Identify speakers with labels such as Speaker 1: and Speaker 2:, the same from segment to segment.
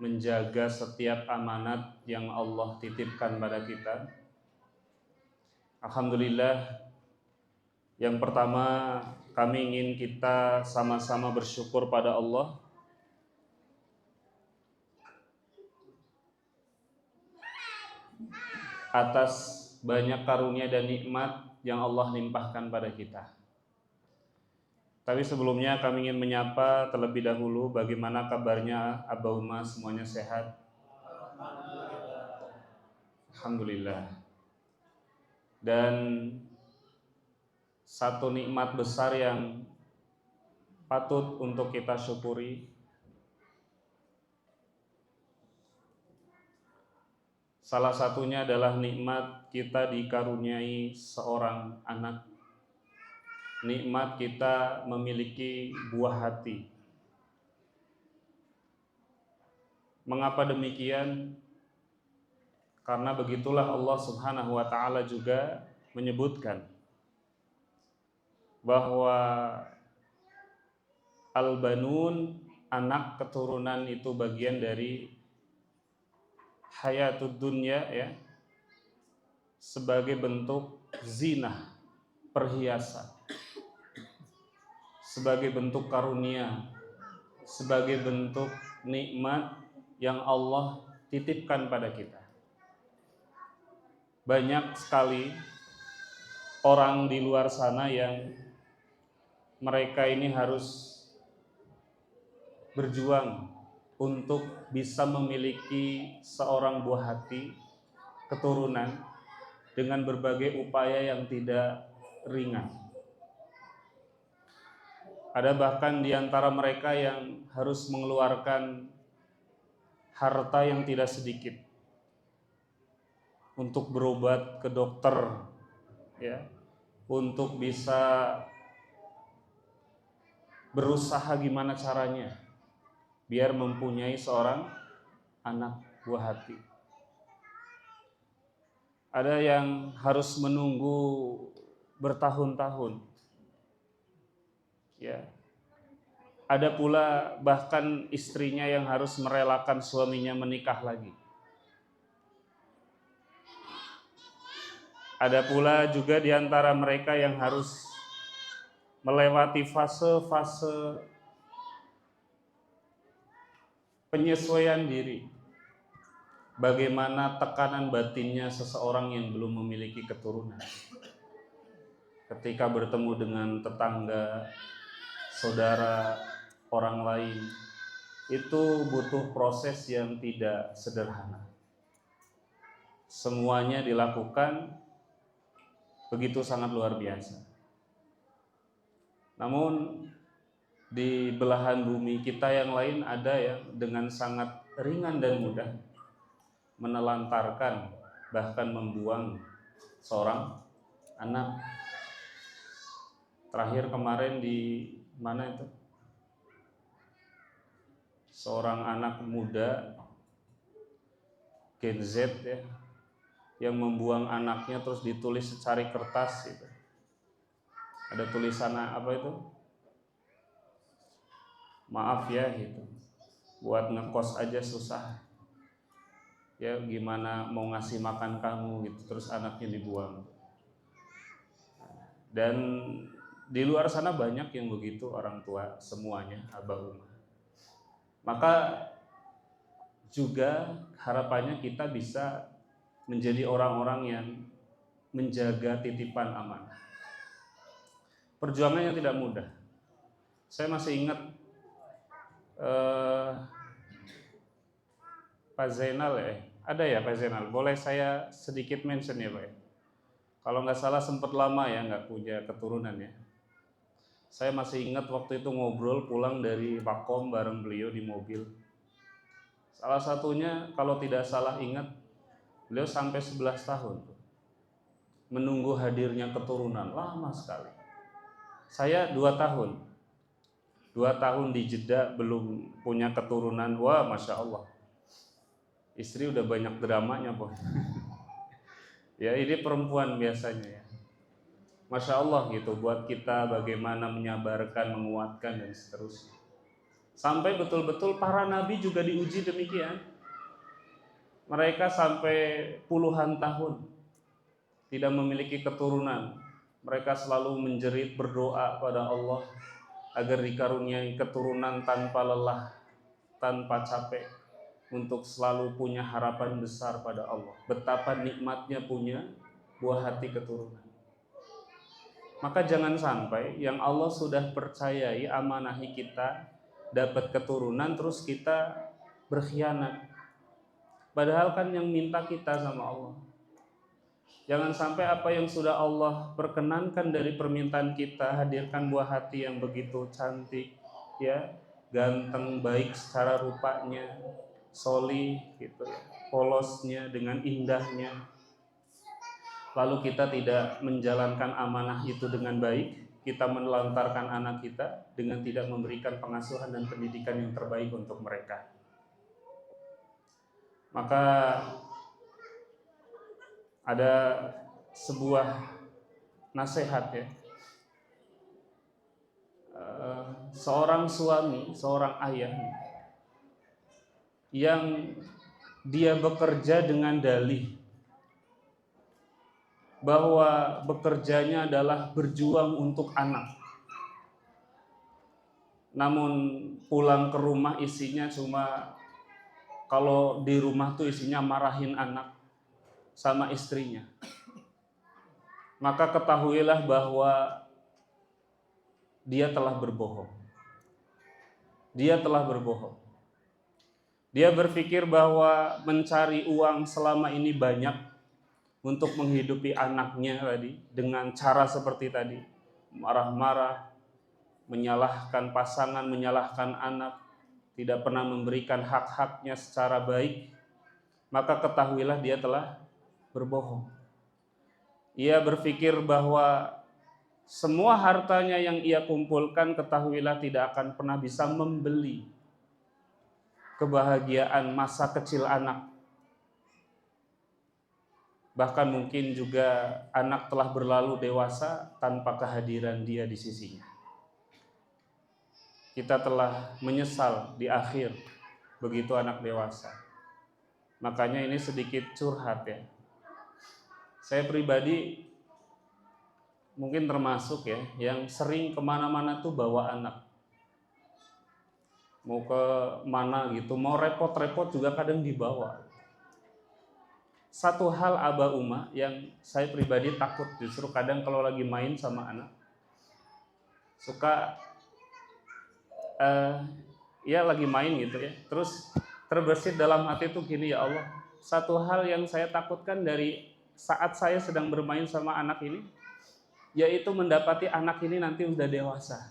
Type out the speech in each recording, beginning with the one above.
Speaker 1: menjaga setiap amanat yang Allah titipkan pada kita. Alhamdulillah, yang pertama kami ingin kita sama-sama bersyukur pada Allah atas banyak karunia dan nikmat yang Allah limpahkan pada kita. Tapi sebelumnya kami ingin menyapa terlebih dahulu bagaimana kabarnya Abah Uma, semuanya sehat? Alhamdulillah. Dan satu nikmat besar yang patut untuk kita syukuri, salah satunya adalah nikmat kita dikaruniai seorang anak. Nikmat kita memiliki buah hati. Mengapa demikian? Karena begitulah Allah Subhanahu wa ta'ala juga menyebutkan bahwa al-banun, anak keturunan, itu bagian dari hayatud dunya, ya, sebagai bentuk zinah, perhiasan, sebagai bentuk karunia, sebagai bentuk nikmat yang Allah titipkan pada kita. Banyak sekali orang di luar sana yang mereka ini harus berjuang untuk bisa memiliki seorang buah hati, keturunan, dengan berbagai upaya yang tidak ringan. Ada bahkan di antara mereka yang harus mengeluarkan harta yang tidak sedikit untuk berobat ke dokter, ya, untuk bisa berusaha gimana caranya biar mempunyai seorang anak buah hati. Ada yang harus menunggu bertahun-tahun, ya. Ada pula bahkan istrinya yang harus merelakan suaminya menikah lagi. Ada pula juga di antara mereka yang harus melewati fase-fase penyesuaian diri. Bagaimana tekanan batinnya seseorang yang belum memiliki keturunan ketika bertemu dengan tetangga, saudara, orang lain. Itu butuh proses yang tidak sederhana. Semuanya dilakukan begitu sangat luar biasa. Namun di belahan bumi kita yang lain ada yang dengan sangat ringan dan mudah menelantarkan, bahkan membuang seorang anak. Terakhir kemarin di mana itu? Seorang anak muda Gen Z, ya, yang membuang anaknya terus ditulis secari kertas gitu. Ada tulisan apa itu? Maaf ya gitu. Buat ngekos aja susah. Ya, gimana mau ngasih makan kamu gitu, terus anaknya dibuang. Dan di luar sana banyak yang begitu, orang tua semuanya, Abah Uma. Maka juga harapannya kita bisa menjadi orang-orang yang menjaga titipan amanah. Perjuangannya tidak mudah. Saya masih ingat Pak Zainal, ya, ada ya Pak Zainal? Boleh saya sedikit mention ya Pak? Kalau nggak salah sempat lama ya nggak punya keturunan ya. Saya masih ingat waktu itu ngobrol pulang dari Pakom bareng beliau di mobil. Salah satunya kalau tidak salah ingat, beliau sampai 11 tahun menunggu hadirnya keturunan, lama sekali. Saya 2 tahun. 2 tahun di Jeddah belum punya keturunan. Wah, Masya Allah. Istri udah banyak dramanya, Bos. Ya, ini perempuan biasanya ya. Masya Allah gitu, buat kita bagaimana menyabarkan, menguatkan dan seterusnya. Sampai betul-betul para nabi juga diuji demikian. Mereka sampai puluhan tahun tidak memiliki keturunan. Mereka selalu menjerit berdoa pada Allah agar dikaruniai keturunan tanpa lelah, tanpa capek, untuk selalu punya harapan besar pada Allah. Betapa nikmatnya punya buah hati keturunan. Maka jangan sampai yang Allah sudah percayai, amanahi kita, dapat keturunan, terus kita berkhianat. Padahal kan yang minta kita sama Allah. Jangan sampai apa yang sudah Allah perkenankan dari permintaan kita, hadirkan buah hati yang begitu cantik, ya, ganteng, baik secara rupanya, solih, gitu ya, polosnya dengan indahnya. Lalu kita tidak menjalankan amanah itu dengan baik, kita menelantarkan anak kita dengan tidak memberikan pengasuhan dan pendidikan yang terbaik untuk mereka. Maka ada sebuah nasihat ya, seorang suami, seorang ayah yang dia bekerja dengan dalih bahwa bekerjanya adalah berjuang untuk anak, namun pulang ke rumah isinya cuma, kalau di rumah tuh isinya marahin anak sama istrinya, maka ketahuilah bahwa dia telah berbohong. Dia telah berbohong. Dia berpikir bahwa mencari uang selama ini banyak untuk menghidupi anaknya tadi dengan cara seperti tadi, marah-marah, menyalahkan pasangan, menyalahkan anak, tidak pernah memberikan hak-haknya secara baik, maka ketahuilah dia telah berbohong. Ia berpikir bahwa semua hartanya yang ia kumpulkan, ketahuilah tidak akan pernah bisa membeli kebahagiaan masa kecil anak. Bahkan mungkin juga anak telah berlalu dewasa tanpa kehadiran dia di sisinya. Kita telah menyesal di akhir begitu anak dewasa. Makanya ini sedikit curhat ya. Saya pribadi mungkin termasuk ya yang sering kemana-mana tuh bawa anak. Mau ke mana gitu, mau repot-repot juga kadang dibawa. Satu hal Aba Uma yang saya pribadi takut, justru kadang kalau lagi main sama anak suka ya lagi main gitu ya, terus terbersit dalam hati tuh gini, ya Allah, satu hal yang saya takutkan dari saat saya sedang bermain sama anak ini, yaitu mendapati anak ini nanti udah dewasa.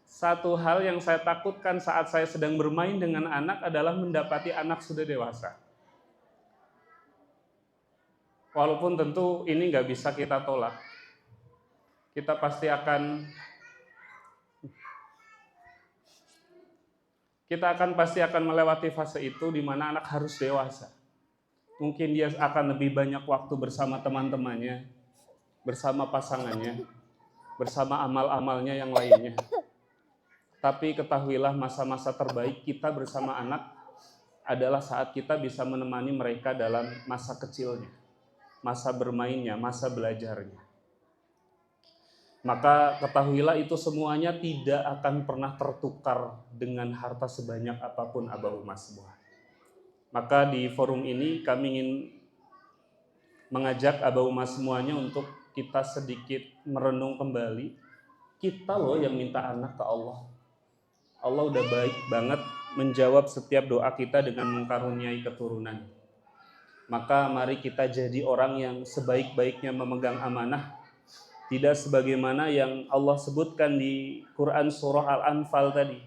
Speaker 1: Satu hal yang saya takutkan saat saya sedang bermain dengan anak adalah mendapati anak sudah dewasa. Walaupun tentu ini nggak bisa kita tolak. Kita pasti akan melewati fase itu di mana anak harus dewasa. Mungkin dia akan lebih banyak waktu bersama teman-temannya, bersama pasangannya, bersama amal-amalnya yang lainnya. Tapi ketahuilah masa-masa terbaik kita bersama anak adalah saat kita bisa menemani mereka dalam masa kecilnya, masa bermainnya, masa belajarnya. Maka ketahuilah itu semuanya tidak akan pernah tertukar dengan harta sebanyak apapun Aba Uma semua. Maka di forum ini kami ingin mengajak Aba Uma semuanya untuk kita sedikit merenung kembali. Kita loh yang minta anak ke Allah. Allah udah baik banget menjawab setiap doa kita dengan mengkaruniai keturunan. Maka mari kita jadi orang yang sebaik-baiknya memegang amanah, tidak sebagaimana yang Allah sebutkan di Quran surah Al-Anfal tadi,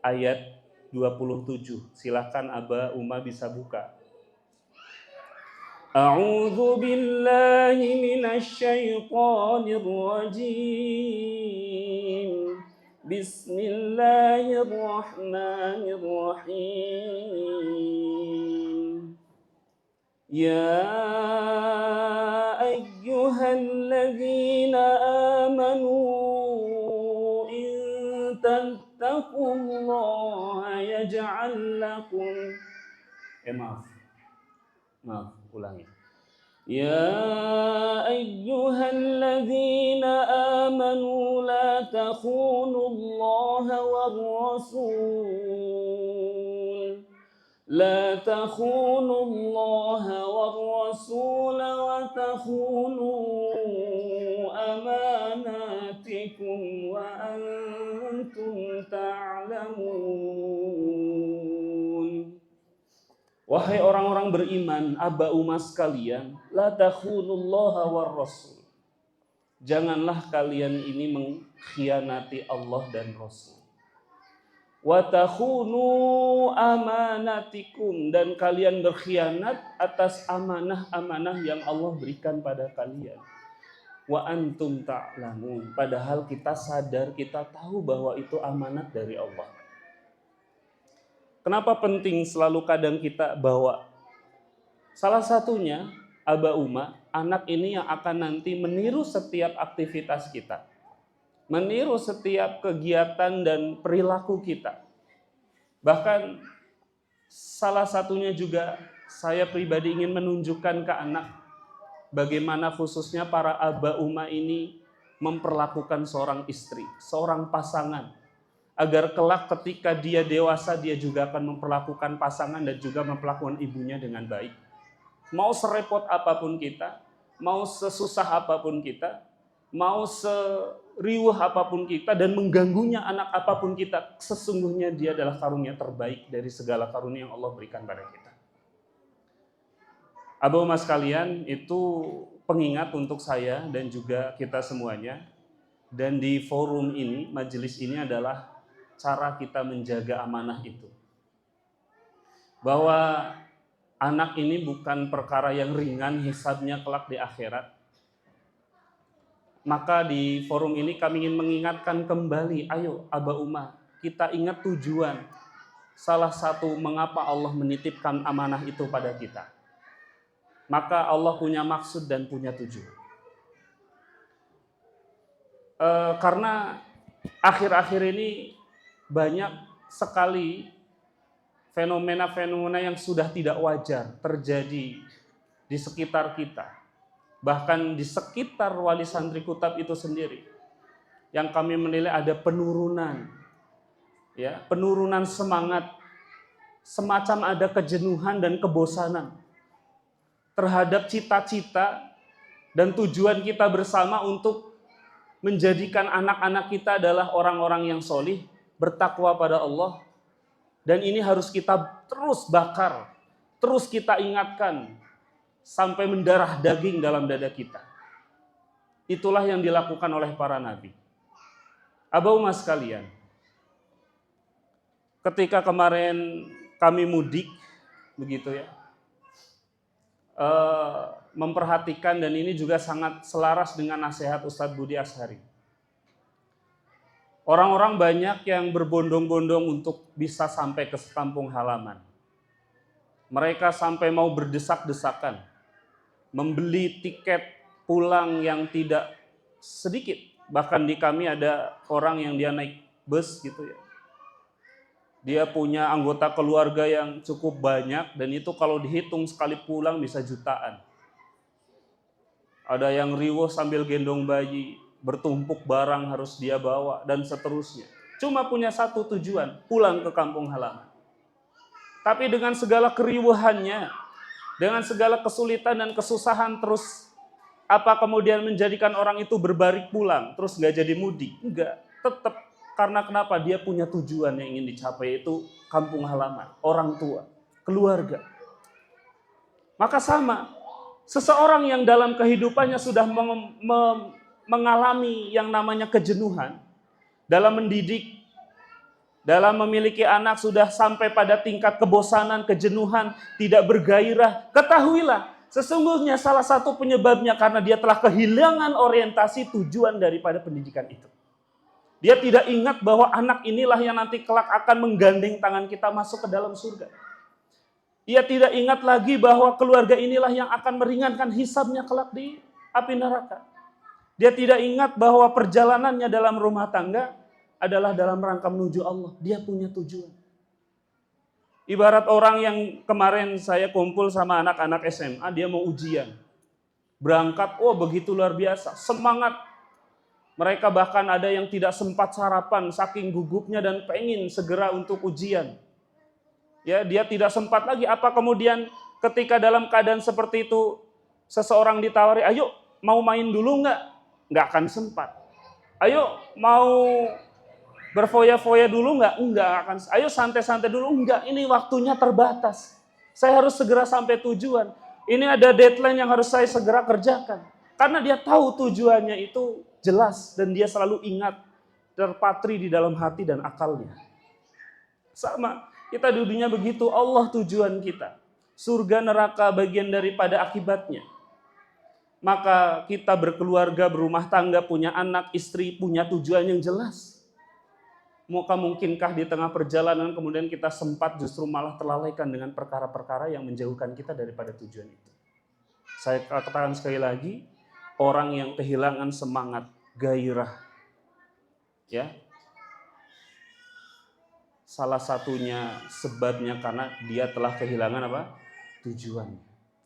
Speaker 1: ayat 27. Silahkan Aba Uma bisa buka. A'udzu billahi minasyaitonir rajim. Bismillahirrahmanirrahim. Ya ayyuhalladzina amanu in taqullaha yaj'al lakum maaf, ulangi. Ya ayyuhalladzina amanu la takhunullaha war rasul لا تخونوا الله والرسول وتخونوا أماناتكم وأنتم تعلمون. Wahai orang-orang beriman, aba umat sekalian, la takhunullaha war rasul. Janganlah kalian ini mengkhianati Allah dan Rasul. Wa takhunu amanatikum, dan kalian berkhianat atas amanah-amanah yang Allah berikan pada kalian. Wa antum ta'lamun, padahal kita sadar, kita tahu bahwa itu amanat dari Allah. Kenapa penting selalu kadang kita bawa? Salah satunya aba umma, anak ini yang akan nanti meniru setiap aktivitas kita, meniru setiap kegiatan dan perilaku kita. Bahkan salah satunya juga saya pribadi ingin menunjukkan ke anak bagaimana khususnya para aba umma ini memperlakukan seorang istri, seorang pasangan, agar kelak ketika dia dewasa dia juga akan memperlakukan pasangan dan juga memperlakukan ibunya dengan baik. Mau serepot apapun kita, mau sesusah apapun kita, mau seriuh apapun kita dan mengganggunya anak apapun kita, sesungguhnya dia adalah karunia terbaik dari segala karunia yang Allah berikan pada kita. Aba umma sekalian, itu pengingat untuk saya dan juga kita semuanya. Dan di forum ini, majelis ini adalah cara kita menjaga amanah itu. Bahwa anak ini bukan perkara yang ringan hisabnya kelak di akhirat. Maka di forum ini kami ingin mengingatkan kembali, ayo aba umma, kita ingat tujuan. Salah satu mengapa Allah menitipkan amanah itu pada kita. Maka Allah punya maksud dan punya tujuan. Karena akhir-akhir ini banyak sekali fenomena-fenomena yang sudah tidak wajar terjadi di sekitar kita. Bahkan di sekitar Wali Santri Kutab itu sendiri, yang kami menilai ada penurunan, ya, penurunan semangat, semacam ada kejenuhan dan kebosanan terhadap cita-cita dan tujuan kita bersama untuk menjadikan anak-anak kita adalah orang-orang yang solih, bertakwa pada Allah. Dan ini harus kita terus bakar, terus kita ingatkan, sampai mendarah daging dalam dada kita. Itulah yang dilakukan oleh para nabi. Aba umma sekalian, ketika kemarin kami mudik, begitu ya, memperhatikan, dan ini juga sangat selaras dengan nasihat Ustadz Budi Ashari. Orang-orang banyak yang berbondong-bondong untuk bisa sampai ke kampung halaman. Mereka sampai mau berdesak-desakan, membeli tiket pulang yang tidak sedikit. Bahkan di kami ada orang yang dia naik bus gitu ya. Dia punya anggota keluarga yang cukup banyak, dan itu kalau dihitung sekali pulang bisa jutaan. Ada yang riwuh sambil gendong bayi, bertumpuk barang harus dia bawa, dan seterusnya. Cuma punya satu tujuan, pulang ke kampung halaman. Tapi dengan segala keriuhannya, dengan segala kesulitan dan kesusahan, terus apa kemudian menjadikan orang itu berbalik pulang, terus nggak jadi mudik? Enggak, tetap. Karena kenapa? Dia punya tujuan yang ingin dicapai, itu kampung halaman, orang tua, keluarga. Maka sama, seseorang yang dalam kehidupannya sudah mengalami yang namanya kejenuhan, dalam mendidik, dalam memiliki anak sudah sampai pada tingkat kebosanan, kejenuhan, tidak bergairah, ketahuilah, sesungguhnya salah satu penyebabnya karena dia telah kehilangan orientasi tujuan daripada pendidikan itu. Dia tidak ingat bahwa anak inilah yang nanti kelak akan menggandeng tangan kita masuk ke dalam surga. Dia tidak ingat lagi bahwa keluarga inilah yang akan meringankan hisabnya kelak di api neraka. Dia tidak ingat bahwa perjalanannya dalam rumah tangga adalah dalam rangka menuju Allah. Dia punya tujuan. Ibarat orang yang kemarin saya kumpul sama anak-anak SMA, dia mau ujian. Berangkat, begitu luar biasa, semangat. Mereka bahkan ada yang tidak sempat sarapan, saking gugupnya dan pengen segera untuk ujian. Ya, dia tidak sempat lagi. Apa kemudian ketika dalam keadaan seperti itu, seseorang ditawari, ayo mau main dulu nggak? Nggak akan sempat. Ayo mau berfoya-foya dulu nggak? Nggak akan. Ayo santai-santai dulu? Nggak, ini waktunya terbatas. Saya harus segera sampai tujuan. Ini ada deadline yang harus saya segera kerjakan. Karena dia tahu tujuannya itu jelas dan dia selalu ingat, terpatri di dalam hati dan akalnya. Sama, kita di dunia begitu, Allah tujuan kita. Surga neraka bagian daripada akibatnya. Maka kita berkeluarga, berumah tangga, punya anak, istri, punya tujuan yang jelas. Mungkinkah di tengah perjalanan kemudian kita sempat justru malah terlalaikan dengan perkara-perkara yang menjauhkan kita daripada tujuan itu. Saya katakan sekali lagi, orang yang kehilangan semangat, gairah, ya, salah satunya sebabnya karena dia telah kehilangan apa? Tujuan,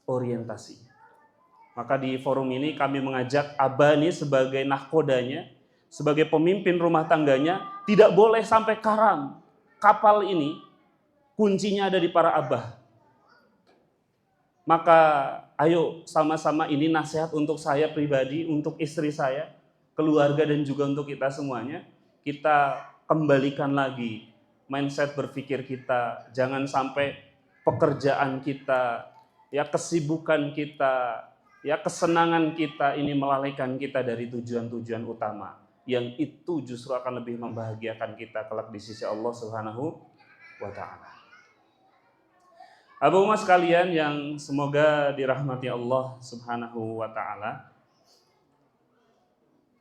Speaker 1: orientasinya. Maka di forum ini kami mengajak Abah ini sebagai nahkodanya, sebagai pemimpin rumah tangganya, tidak boleh sampai karam. Kapal ini kuncinya ada di para abah. Maka ayo sama-sama, ini nasihat untuk saya pribadi, untuk istri saya, keluarga dan juga untuk kita semuanya. Kita kembalikan lagi mindset berpikir kita. Jangan sampai pekerjaan kita, ya kesibukan kita, ya kesenangan kita ini melalaikan kita dari tujuan-tujuan utama. Yang itu justru akan lebih membahagiakan kita kelak di sisi Allah Subhanahu wa ta'ala. Abu Mas sekalian yang semoga dirahmati Allah Subhanahu wa ta'ala.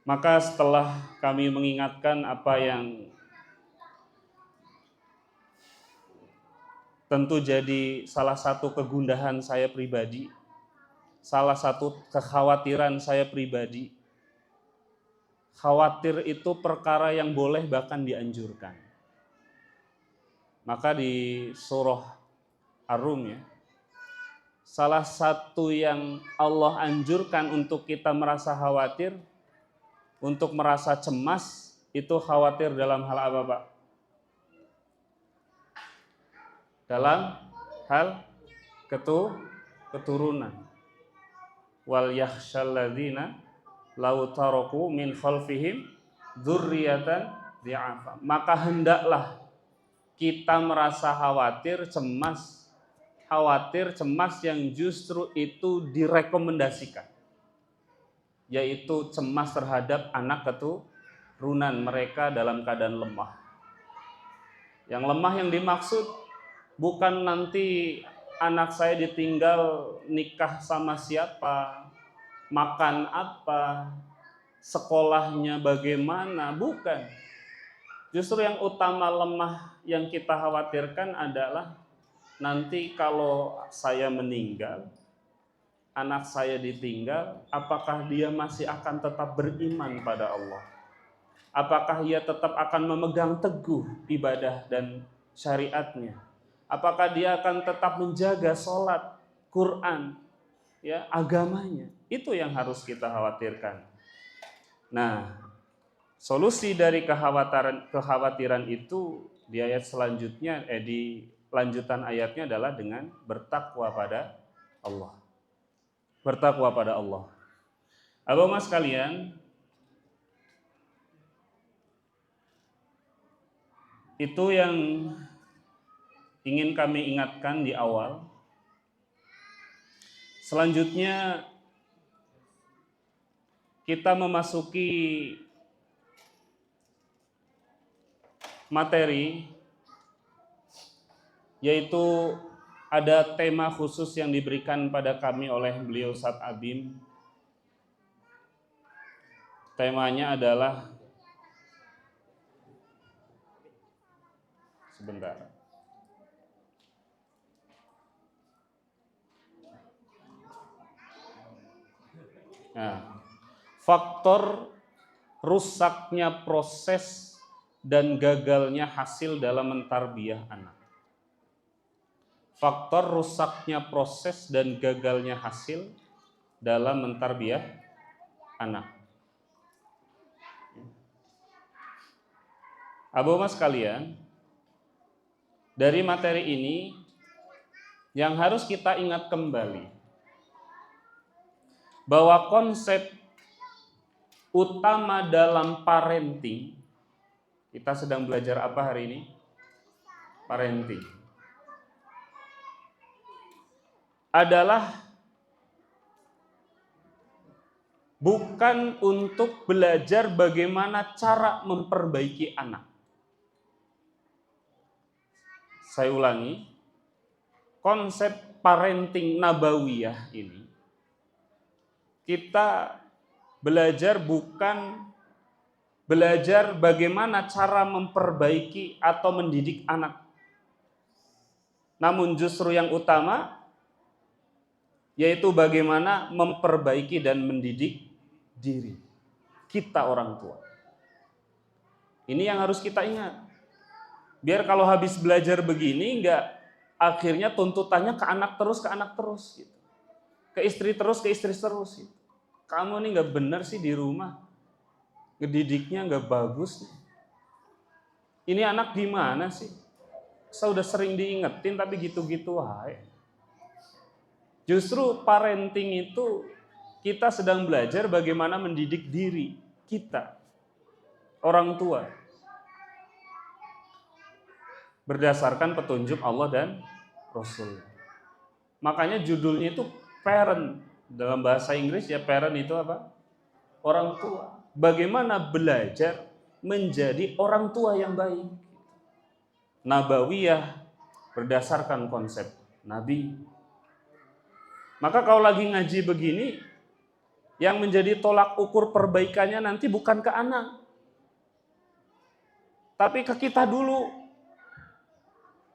Speaker 1: Maka setelah kami mengingatkan apa yang tentu jadi salah satu kegundahan saya pribadi, salah satu kekhawatiran saya pribadi. Khawatir itu perkara yang boleh bahkan dianjurkan. Maka di surah Ar-Rum, ya, salah satu yang Allah anjurkan untuk kita merasa khawatir, untuk merasa cemas, itu khawatir dalam hal apa, Pak? Dalam hal keturunan. Wal yakhshal ladzina lau taraku min khalfihim dzurriyyatan dhi'afa. Maka hendaklah kita merasa khawatir, cemas yang justru itu direkomendasikan, yaitu cemas terhadap anak keturunan mereka dalam keadaan lemah. Yang lemah yang dimaksud bukan nanti anak saya ditinggal nikah sama siapa, makan apa, sekolahnya bagaimana, bukan. Justru yang utama lemah yang kita khawatirkan adalah nanti kalau saya meninggal, anak saya ditinggal, apakah dia masih akan tetap beriman pada Allah? Apakah ia tetap akan memegang teguh ibadah dan syariatnya? Apakah dia akan tetap menjaga sholat, Quran, ya, agamanya? Itu yang harus kita khawatirkan. Nah, solusi dari kekhawatiran itu di ayat selanjutnya, di lanjutan ayatnya adalah dengan bertakwa pada Allah. Bertakwa pada Allah. Abang mas sekalian, itu yang ingin kami ingatkan di awal. Selanjutnya kita memasuki materi, yaitu ada tema khusus yang diberikan pada kami oleh beliau Ustadz Abim. Temanya adalah, sebentar. Nah, faktor rusaknya proses dan gagalnya hasil dalam mentarbiyah anak. Faktor rusaknya proses dan gagalnya hasil dalam mentarbiyah anak. Abu mas sekalian, dari materi ini yang harus kita ingat kembali bahwa konsep utama dalam parenting, kita sedang belajar apa hari ini? Parenting. Adalah bukan untuk belajar bagaimana cara memperbaiki anak. Saya ulangi, konsep parenting nabawiyah ini, kita belajar bukan belajar bagaimana cara memperbaiki atau mendidik anak. Namun justru yang utama, yaitu bagaimana memperbaiki dan mendidik diri kita orang tua. Ini yang harus kita ingat. Biar kalau habis belajar begini enggak akhirnya tuntutannya ke anak terus gitu. Ke istri terus gitu. Kamu nih enggak benar sih di rumah. Ngedidiknya enggak bagus nih. Ini anak gimana sih? Saya udah sering diingetin tapi gitu-gitu wae. Justru parenting itu kita sedang belajar bagaimana mendidik diri kita, orang tua, berdasarkan petunjuk Allah dan Rasul. Makanya judulnya itu parent. Dalam bahasa Inggris ya parent itu apa? Orang tua. Bagaimana belajar menjadi orang tua yang baik. Nabawiyah berdasarkan konsep Nabi. Maka kalau lagi ngaji begini, yang menjadi tolak ukur perbaikannya nanti bukan ke anak, tapi ke kita dulu.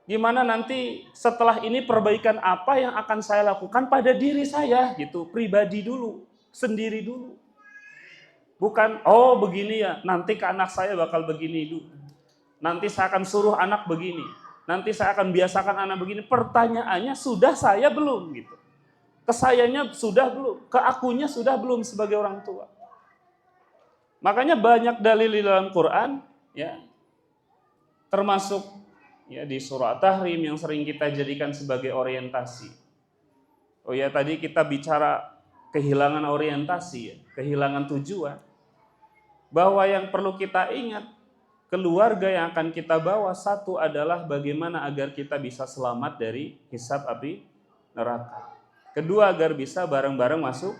Speaker 1: Gimana nanti setelah ini perbaikan apa yang akan saya lakukan pada diri saya gitu, pribadi dulu, sendiri dulu. Bukan, oh begini ya, nanti ke anak saya bakal begini dulu. Nanti saya akan suruh anak begini. Nanti saya akan biasakan anak begini. Pertanyaannya sudah saya belum gitu. Ke sayanya sudah belum, ke akunya sudah belum sebagai orang tua. Makanya banyak dalil di dalam Quran ya. Termasuk ya di surah At-Tahrim yang sering kita jadikan sebagai orientasi. Oh ya, tadi kita bicara kehilangan orientasi ya, kehilangan tujuan. Bahwa yang perlu kita ingat, keluarga yang akan kita bawa satu adalah bagaimana agar kita bisa selamat dari hisab api neraka. Kedua, agar bisa bareng-bareng masuk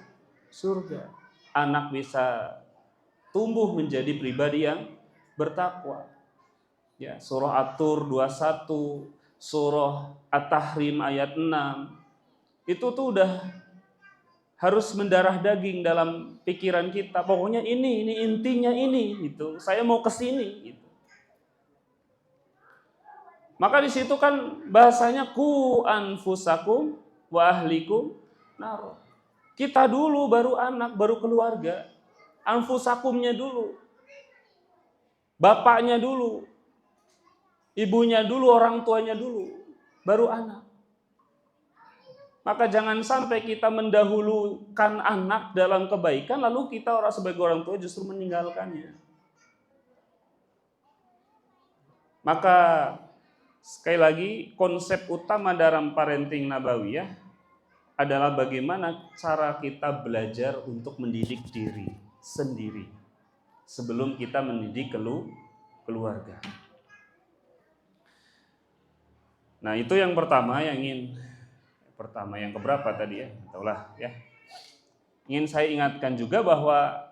Speaker 1: surga. Anak bisa tumbuh menjadi pribadi yang bertakwa. Ya, surah At-Tur 21, surah At-Tahrim ayat 6. Itu tuh udah harus mendarah daging dalam pikiran kita. Pokoknya ini intinya ini gitu. Saya mau ke sini gitu. Maka di situ kan bahasanya ku anfusakum wa ahlikum nar. Kita dulu baru anak, baru keluarga. Anfusakumnya dulu. Bapaknya dulu. Ibunya dulu, orang tuanya dulu, baru anak. Maka jangan sampai kita mendahulukan anak dalam kebaikan, lalu kita sebagai orang tua justru meninggalkannya. Maka sekali lagi, konsep utama dalam parenting nabawiyah adalah bagaimana cara kita belajar untuk mendidik diri sendiri sebelum kita mendidik keluarga. Nah, itu yang pertama yang keberapa tadi ya? Entahlah ya. Ingin saya ingatkan juga bahwa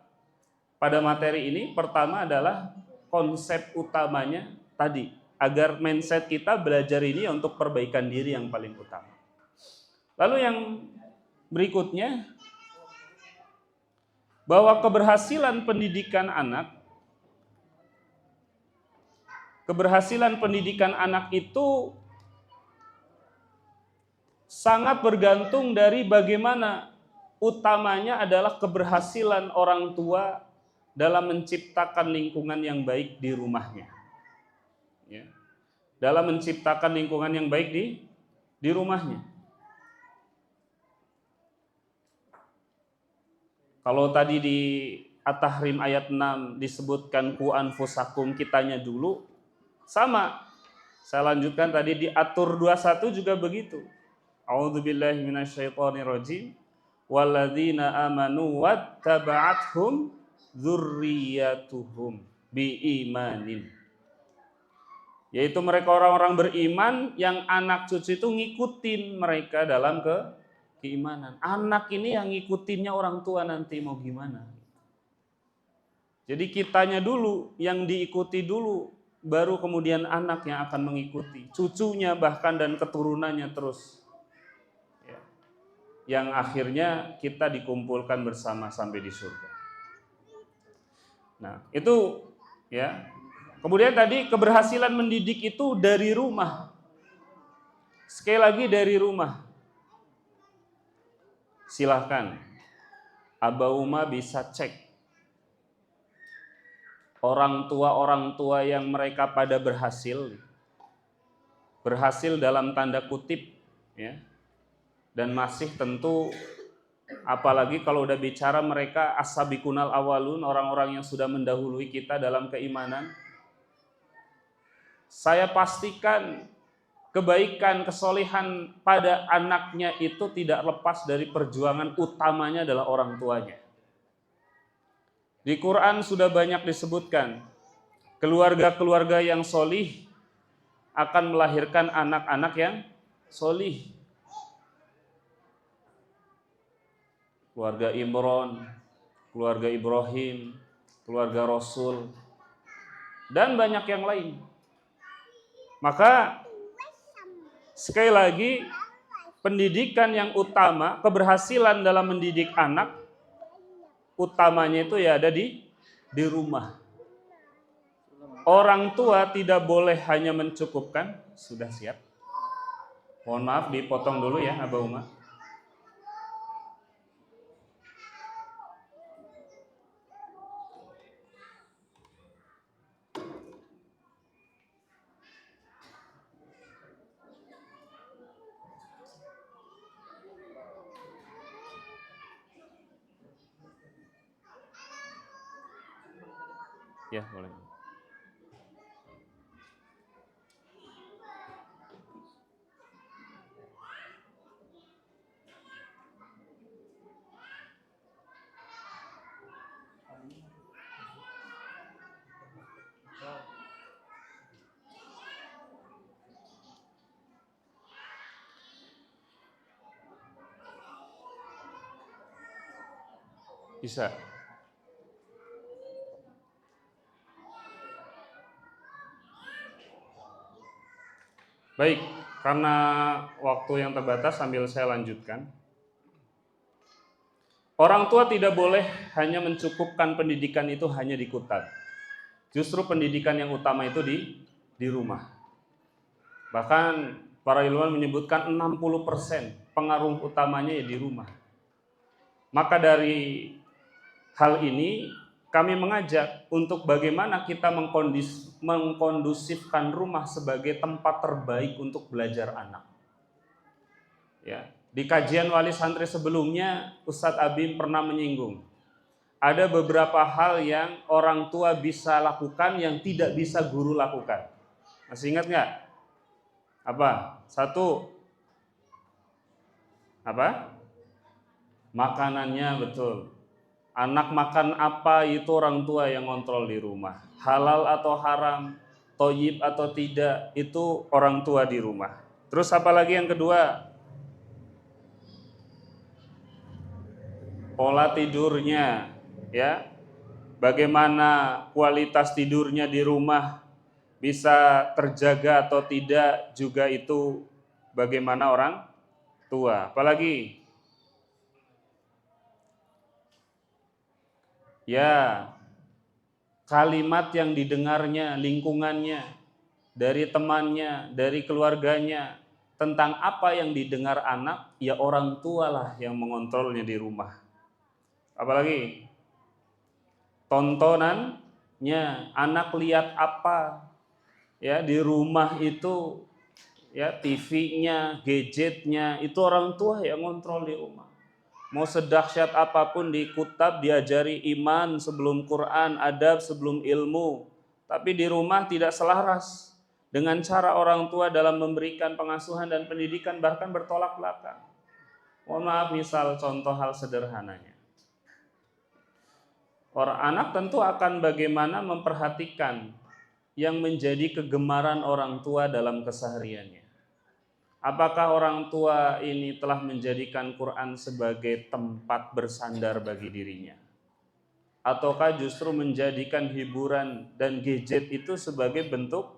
Speaker 1: pada materi ini pertama adalah konsep utamanya tadi, agar mindset kita belajar ini untuk perbaikan diri yang paling utama. Lalu yang berikutnya, bahwa keberhasilan pendidikan anak itu sangat bergantung dari bagaimana utamanya adalah keberhasilan orang tua dalam menciptakan lingkungan yang baik di rumahnya. ya, dalam menciptakan lingkungan yang baik di rumahnya. Kalau tadi di At-Tahrim ayat 6 disebutkan ku anfusakum, kitanya dulu, sama. Saya lanjutkan tadi di At-Tur 21 juga begitu. A'udzubillahi minasyaitonirrajim. Walladzina amanu wattaba'athum dzurriyyatuhum biimanin. Yaitu mereka orang-orang beriman yang anak cucu itu ngikutin mereka dalam keimanan. Anak ini yang ngikutinnya orang tua nanti mau gimana. Jadi kitanya dulu yang diikuti dulu, baru kemudian anak yang akan mengikuti, cucunya bahkan dan keturunannya terus. Ya. Yang akhirnya kita dikumpulkan bersama sampai di surga. Nah, itu ya. Kemudian tadi keberhasilan mendidik itu dari rumah. Sekali lagi dari rumah. Silahkan Aba Uma bisa cek orang tua yang mereka pada berhasil dalam tanda kutip, ya, dan masih tentu, apalagi kalau udah bicara mereka as-sabiqunal awalun, orang-orang yang sudah mendahului kita dalam keimanan. Saya pastikan kebaikan, kesolehan pada anaknya itu tidak lepas dari perjuangan utamanya adalah orang tuanya. Di Quran sudah banyak disebutkan, keluarga-keluarga yang solih akan melahirkan anak-anak yang solih. Keluarga Imron, keluarga Ibrahim, keluarga Rasul, dan banyak yang lain. Maka sekali lagi, pendidikan yang utama, keberhasilan dalam mendidik anak, utamanya itu ya ada di rumah. Orang tua tidak boleh hanya mencukupkan. Sudah siap? Mohon maaf dipotong dulu ya Aba Uma. Ya, boleh. Bisa. Baik, karena waktu yang terbatas sambil saya lanjutkan. Orang tua tidak boleh hanya mencukupkan pendidikan itu hanya di kutat. Justru pendidikan yang utama itu di rumah. Bahkan para ilmuwan menyebutkan 60% pengaruh utamanya ya di rumah. Maka dari hal ini kami mengajak untuk bagaimana kita mengkondusifkan rumah sebagai tempat terbaik untuk belajar anak. Ya, di kajian wali santri sebelumnya Ustadz Abim pernah menyinggung ada beberapa hal yang orang tua bisa lakukan yang tidak bisa guru lakukan. Masih ingat nggak? Apa? Satu, apa? Makanannya, betul. Anak makan apa itu orang tua yang kontrol di rumah. Halal atau haram, thayyib atau tidak, itu orang tua di rumah. Terus apa lagi yang kedua? Pola tidurnya, ya. Bagaimana kualitas tidurnya di rumah bisa terjaga atau tidak, juga itu bagaimana orang tua. Apalagi? Ya, kalimat yang didengarnya, lingkungannya, dari temannya, dari keluarganya, tentang apa yang didengar anak, ya orang tua lah yang mengontrolnya di rumah. Apalagi? Tontonannya, anak lihat apa, Ya, di rumah itu ya TV-nya, gadgetnya itu orang tua yang ngontrol di rumah. Mau sedahsyat apapun di kutab diajari iman sebelum Quran, adab sebelum ilmu. Tapi di rumah tidak selaras dengan cara orang tua dalam memberikan pengasuhan dan pendidikan, bahkan bertolak belakang. Mohon maaf, misal contoh hal sederhananya. Orang anak tentu akan bagaimana memperhatikan yang menjadi kegemaran orang tua dalam kesehariannya. Apakah orang tua ini telah menjadikan Quran sebagai tempat bersandar bagi dirinya? Ataukah justru menjadikan hiburan dan gadget itu sebagai bentuk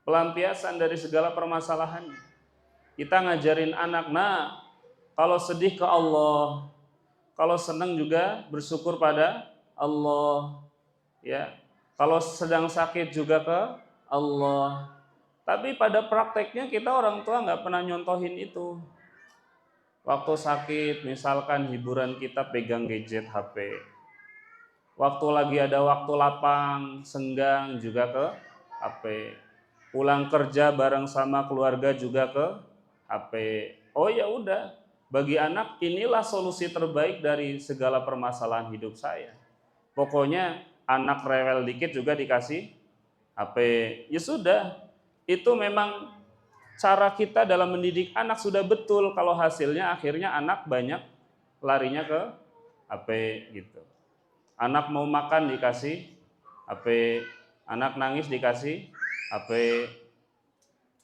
Speaker 1: pelampiasan dari segala permasalahan? Kita ngajarin anak, nah kalau sedih ke Allah, kalau senang juga bersyukur pada Allah, ya. Kalau sedang sakit juga ke Allah. Tapi pada prakteknya kita orang tua nggak pernah nyontohin itu. Waktu sakit, misalkan hiburan kita pegang gadget HP. Waktu lagi ada waktu lapang, senggang juga ke HP. Pulang kerja bareng sama keluarga juga ke HP. Oh ya udah, bagi anak inilah solusi terbaik dari segala permasalahan hidup saya. Pokoknya anak rewel dikit juga dikasih HP. Ya sudah, itu memang cara kita dalam mendidik anak sudah betul, kalau hasilnya akhirnya anak banyak larinya ke HP gitu. Anak mau makan dikasih HP, anak nangis dikasih HP,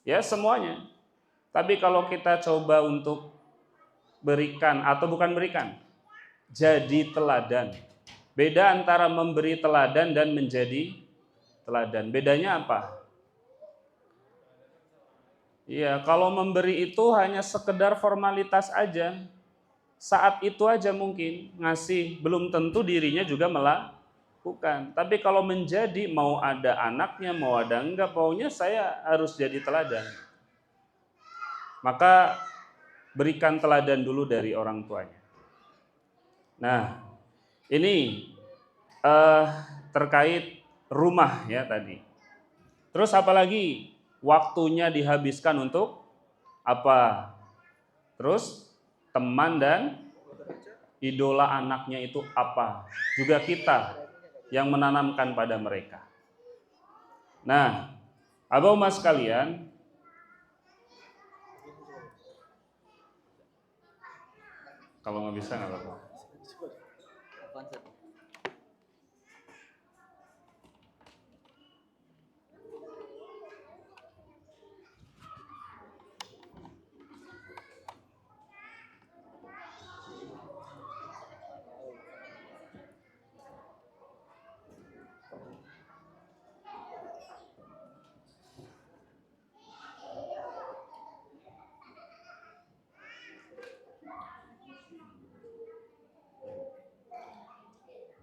Speaker 1: ya semuanya. Tapi kalau kita coba untuk berikan atau bukan berikan, jadi teladan. Beda antara memberi teladan dan menjadi teladan. Bedanya apa? Iya, kalau memberi itu hanya sekedar formalitas aja. Saat itu aja mungkin ngasih, belum tentu dirinya juga melakukan. Tapi kalau menjadi, mau ada anaknya, mau ada enggak, pokoknya saya harus jadi teladan. Maka berikan teladan dulu dari orang tuanya. Nah, ini terkait rumah ya tadi. Terus apalagi waktunya dihabiskan untuk apa? Terus teman dan idola anaknya itu apa? Juga kita yang menanamkan pada mereka. Nah, abang mas sekalian, kalau nggak bisa nggak apa-apa.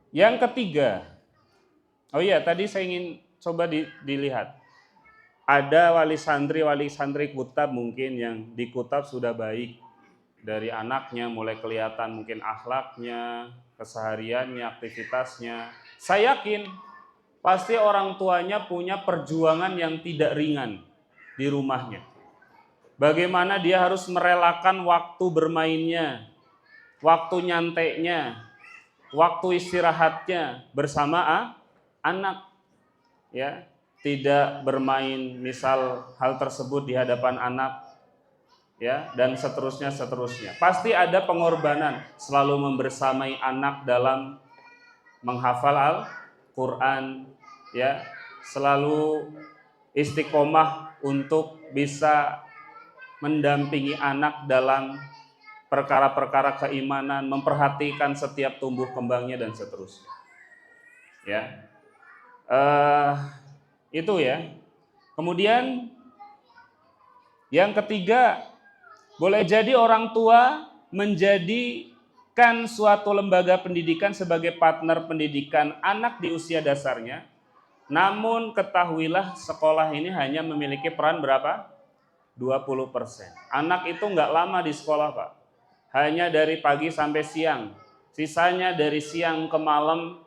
Speaker 1: Yang ketiga, oh iya tadi saya ingin coba dilihat. Ada wali santri kutab mungkin yang di kutab sudah baik. Dari anaknya mulai kelihatan mungkin akhlaknya, kesehariannya, aktivitasnya. Saya yakin pasti orang tuanya punya perjuangan yang tidak ringan di rumahnya. Bagaimana dia harus merelakan waktu bermainnya, waktu nyanteknya, waktu istirahatnya bersama anak, ya, tidak bermain misal hal tersebut di hadapan anak, ya, dan seterusnya. Pasti ada pengorbanan, selalu membersamai anak dalam menghafal Al-Quran, ya, selalu istiqomah untuk bisa mendampingi anak dalam perkara-perkara keimanan, memperhatikan setiap tumbuh kembangnya dan seterusnya. Ya, itu ya. Kemudian yang ketiga, boleh jadi orang tua menjadikan suatu lembaga pendidikan sebagai partner pendidikan anak di usia dasarnya. Namun ketahuilah sekolah ini hanya memiliki peran berapa? 20%. Anak itu nggak lama di sekolah, Pak. Hanya dari pagi sampai siang. Sisanya dari siang ke malam,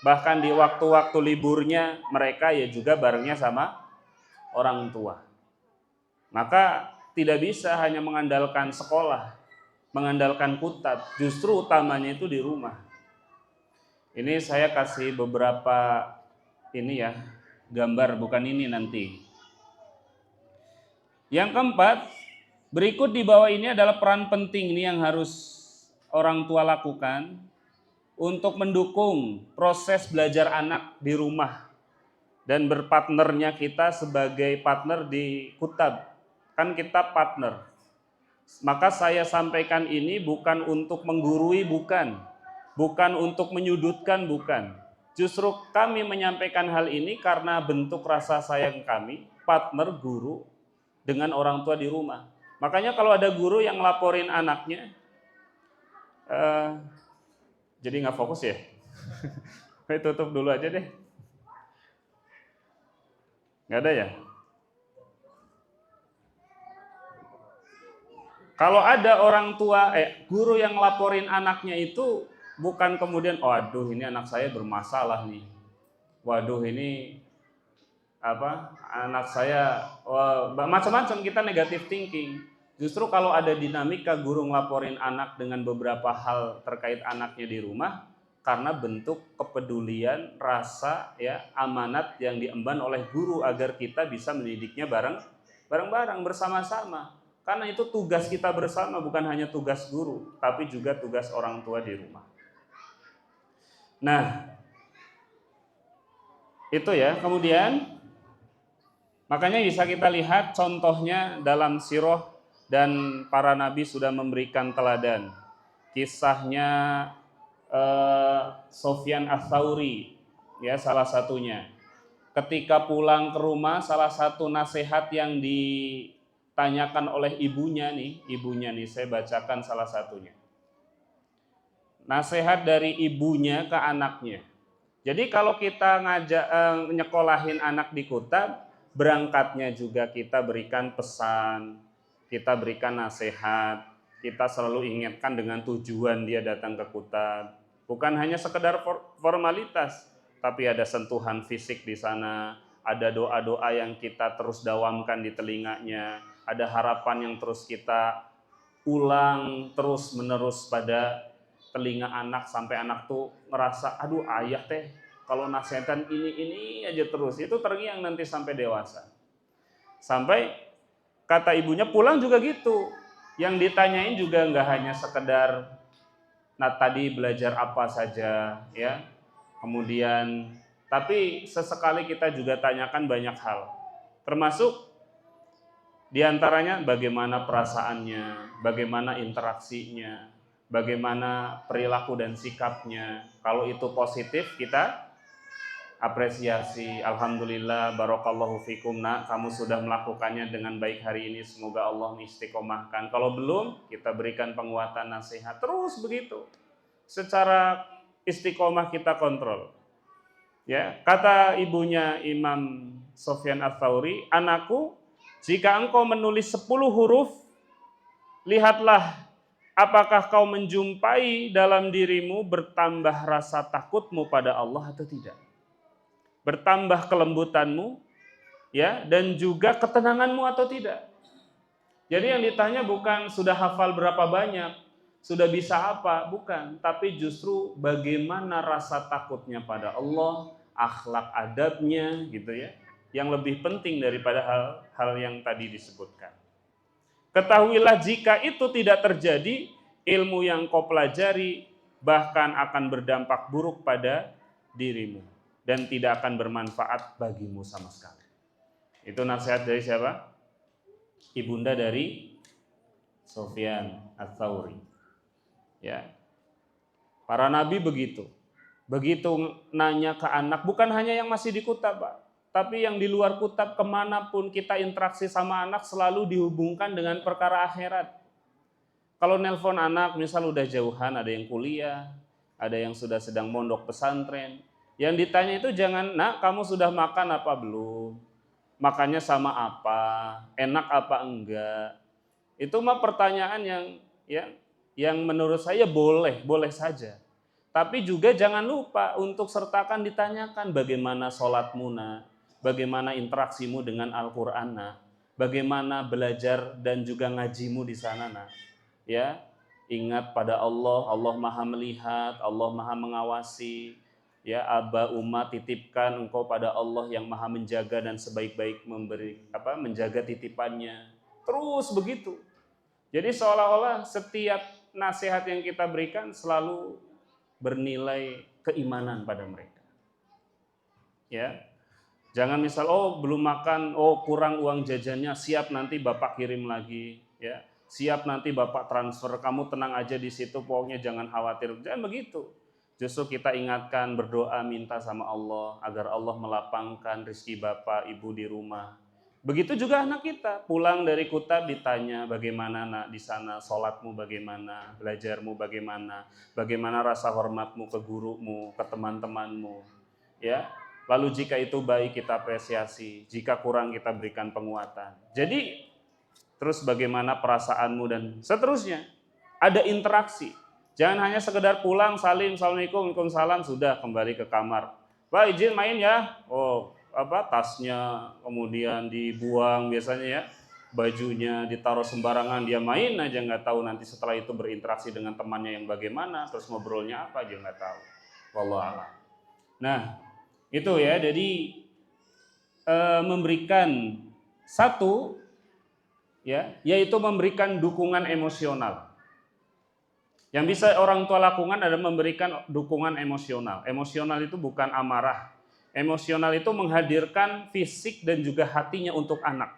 Speaker 1: bahkan di waktu-waktu liburnya mereka ya juga barengnya sama orang tua. Maka tidak bisa hanya mengandalkan sekolah, mengandalkan kutab, justru utamanya itu di rumah. Ini saya kasih beberapa ini ya, gambar, bukan ini nanti. Yang keempat, berikut di bawah ini adalah peran penting ini yang harus orang tua lakukan untuk mendukung proses belajar anak di rumah dan berpartnernya kita sebagai partner di kutab. Kan kita partner. Maka saya sampaikan ini bukan untuk menggurui, bukan untuk menyudutkan, bukan. Justru kami menyampaikan hal ini karena bentuk rasa sayang kami, partner guru dengan orang tua di rumah. Makanya kalau ada guru yang ngelaporin anaknya, jadi nggak fokus ya? Tutup dulu aja deh. Nggak ada ya? Kalau ada orang tua, guru yang ngelaporin anaknya itu bukan kemudian, oh aduh ini anak saya bermasalah nih. Waduh ini anak saya macam-macam, kita negatif thinking. Justru kalau ada dinamika guru ngelaporin anak dengan beberapa hal terkait anaknya di rumah, karena bentuk kepedulian, rasa ya amanat yang diemban oleh guru agar kita bisa mendidiknya bareng-bareng bersama-sama. Karena itu tugas kita bersama, bukan hanya tugas guru, tapi juga tugas orang tua di rumah. Nah, itu ya. Kemudian, makanya bisa kita lihat contohnya dalam sirah dan para nabi sudah memberikan teladan. Kisahnya Sufyan Ats-Tsauri, ya salah satunya. Ketika pulang ke rumah, salah satu nasihat yang ditanyakan oleh ibunya nih, saya bacakan salah satunya. Nasihat dari ibunya ke anaknya. Jadi kalau kita nyekolahin anak di kutab, berangkatnya juga kita berikan pesan, kita berikan nasihat, kita selalu ingatkan dengan tujuan dia datang ke kutab. Bukan hanya sekedar formalitas, tapi ada sentuhan fisik di sana, ada doa-doa yang kita terus dawamkan di telinganya, ada harapan yang terus kita ulang terus-menerus pada telinga anak sampai anak tuh ngerasa, aduh ayah teh kalau nasihatkan ini aja terus, itu terngiang nanti sampai dewasa. Sampai kata ibunya pulang juga gitu, yang ditanyain juga nggak hanya sekedar tadi belajar apa saja ya, kemudian tapi sesekali kita juga tanyakan banyak hal, termasuk diantaranya bagaimana perasaannya, bagaimana interaksinya, bagaimana perilaku dan sikapnya. Kalau itu positif kita apresiasi, alhamdulillah, barakallahu fikum nak, kamu sudah melakukannya dengan baik hari ini, semoga Allah istiqomahkan. Kalau belum, kita berikan penguatan nasihat, terus begitu. Secara istiqomah kita kontrol. Ya, kata ibunya Imam Sufyan Ats-Tsauri, anakku, jika engkau menulis 10 huruf, lihatlah apakah kau menjumpai dalam dirimu bertambah rasa takutmu pada Allah atau tidak. Bertambah kelembutanmu ya, dan juga ketenanganmu atau tidak. Jadi yang ditanya bukan sudah hafal berapa banyak, sudah bisa apa, bukan, tapi justru bagaimana rasa takutnya pada Allah, akhlak adabnya gitu ya, yang lebih penting daripada hal yang tadi disebutkan. Ketahuilah jika itu tidak terjadi, ilmu yang kau pelajari bahkan akan berdampak buruk pada dirimu dan tidak akan bermanfaat bagimu sama sekali. Itu nasihat dari siapa? Ibunda dari Sufyan Ats-Tsauri. Ya. Para nabi begitu. Begitu nanya ke anak, bukan hanya yang masih di kutab, Pak, tapi yang di luar kutab, kemanapun kita interaksi sama anak selalu dihubungkan dengan perkara akhirat. Kalau nelpon anak, misal udah jauhan, ada yang kuliah, ada yang sudah sedang mondok pesantren, yang ditanya itu jangan, nak kamu sudah makan apa belum? Makannya sama apa? Enak apa enggak? Itu mah pertanyaan yang menurut saya boleh saja. Tapi juga jangan lupa untuk sertakan ditanyakan bagaimana sholatmu nak, bagaimana interaksimu dengan Al-Qur'an, Nak. Bagaimana belajar dan juga ngajimu di sana, Nak. Ya, ingat pada Allah, Allah Maha melihat, Allah Maha mengawasi. Ya, Aba Umma, titipkan engkau pada Allah yang Maha menjaga dan sebaik-baik menjaga titipannya. Terus begitu. Jadi seolah-olah setiap nasihat yang kita berikan selalu bernilai keimanan pada mereka. Ya. Jangan misal, oh belum makan, oh kurang uang jajannya, siap nanti Bapak kirim lagi, ya. Siap nanti Bapak transfer, kamu tenang aja di situ, pokoknya jangan khawatir. Jangan begitu. Justru kita ingatkan, berdoa, minta sama Allah agar Allah melapangkan rezeki Bapak, Ibu di rumah. Begitu juga anak kita, pulang dari Kutab ditanya bagaimana nak di sana, sholatmu bagaimana, belajarmu bagaimana, bagaimana rasa hormatmu ke gurumu, ke teman-temanmu, ya. Lalu jika itu baik kita apresiasi, jika kurang kita berikan penguatan. Jadi terus bagaimana perasaanmu dan seterusnya. Ada interaksi. Jangan hanya sekedar pulang, salim, assalamualaikum, waalaikumsalam, sudah kembali ke kamar. Pak izin main ya. Oh, tasnya kemudian dibuang biasanya ya. Bajunya ditaruh sembarangan, dia main aja, nggak tahu nanti setelah itu berinteraksi dengan temannya yang bagaimana, terus ngobrolnya apa aja nggak tahu. Wallahu a'lam. Nah, itu ya, jadi memberikan satu ya, yaitu memberikan dukungan emosional. Yang bisa orang tua lakukan adalah memberikan dukungan emosional. Emosional itu bukan amarah. Emosional itu menghadirkan fisik dan juga hatinya untuk anak.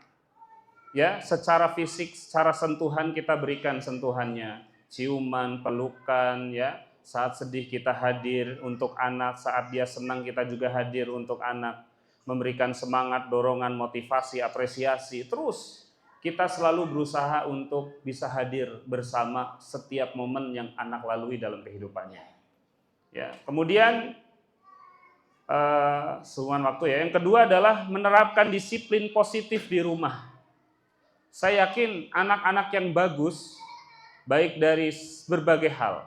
Speaker 1: Ya, secara fisik, secara sentuhan kita berikan sentuhannya, ciuman, pelukan, ya. Saat sedih kita hadir untuk anak, saat dia senang kita juga hadir untuk anak. Memberikan semangat, dorongan, motivasi, apresiasi, terus kita selalu berusaha untuk bisa hadir bersama setiap momen yang anak lalui dalam kehidupannya. Ya, kemudian suman waktu ya. Yang kedua adalah menerapkan disiplin positif di rumah. Saya yakin anak-anak yang bagus, baik dari berbagai hal.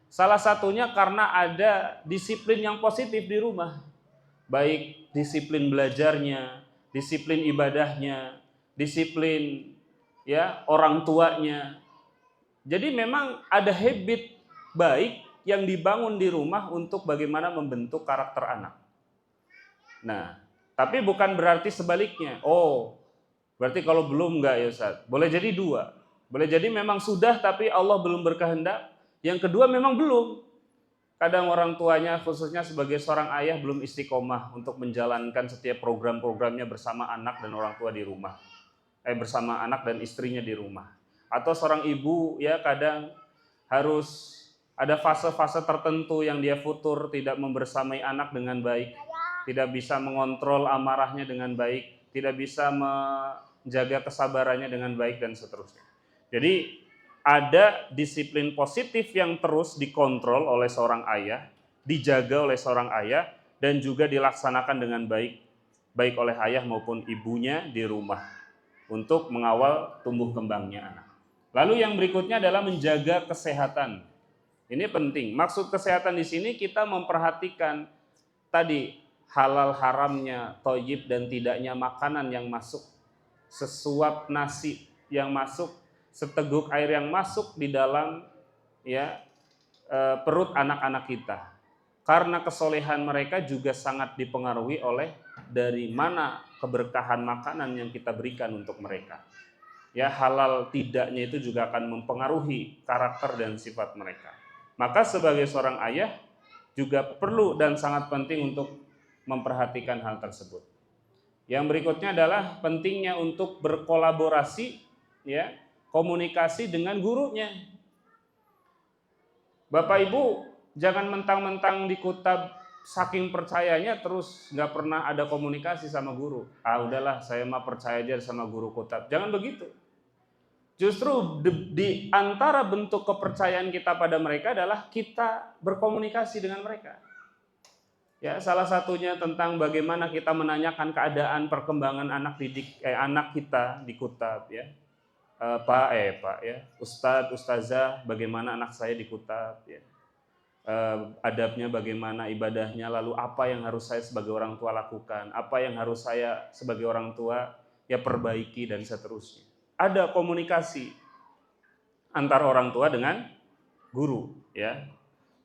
Speaker 1: Salah satunya karena ada disiplin yang positif di rumah. Baik disiplin belajarnya, disiplin ibadahnya, disiplin ya orang tuanya. Jadi memang ada habit baik yang dibangun di rumah untuk bagaimana membentuk karakter anak. Nah, tapi bukan berarti sebaliknya. Oh, berarti kalau belum enggak ya Ustaz. Boleh jadi dua. Boleh jadi memang sudah tapi Allah belum berkehendak. Yang kedua memang belum. Kadang orang tuanya khususnya sebagai seorang ayah belum istiqomah untuk menjalankan setiap program-programnya bersama anak dan orang tua di rumah. Bersama anak dan istrinya di rumah. Atau seorang ibu ya kadang harus ada fase-fase tertentu yang dia futur, tidak membersamai anak dengan baik, tidak bisa mengontrol amarahnya dengan baik, tidak bisa menjaga kesabarannya dengan baik dan seterusnya. Jadi ada disiplin positif yang terus dikontrol oleh seorang ayah, dijaga oleh seorang ayah, dan juga dilaksanakan dengan baik, baik oleh ayah maupun ibunya di rumah, untuk mengawal tumbuh kembangnya anak. Lalu yang berikutnya adalah menjaga kesehatan. Ini penting. Maksud kesehatan di sini kita memperhatikan tadi halal haramnya, thayyib dan tidaknya makanan yang masuk, sesuap nasi yang masuk, seteguk air yang masuk di dalam ya perut anak-anak kita. Karena kesolehan mereka juga sangat dipengaruhi oleh dari mana keberkahan makanan yang kita berikan untuk mereka. Ya, halal tidaknya itu juga akan mempengaruhi karakter dan sifat mereka. Maka sebagai seorang ayah juga perlu dan sangat penting untuk memperhatikan hal tersebut. Yang berikutnya adalah pentingnya untuk berkolaborasi ya, komunikasi dengan gurunya. Bapak Ibu jangan mentang-mentang di Kutab saking percayanya terus nggak pernah ada komunikasi sama guru. Udahlah saya mah percaya aja sama guru Kutab. Jangan begitu. Justru di antara bentuk kepercayaan kita pada mereka adalah kita berkomunikasi dengan mereka. Ya, salah satunya tentang bagaimana kita menanyakan keadaan perkembangan anak kita di Kutab ya. Pak ya, Ustadz, Ustazah, bagaimana anak saya di Kutab ya. adabnya bagaimana, ibadahnya, lalu apa yang harus saya sebagai orang tua lakukan, apa yang harus saya sebagai orang tua ya perbaiki dan seterusnya. Ada komunikasi antara orang tua dengan guru, ya.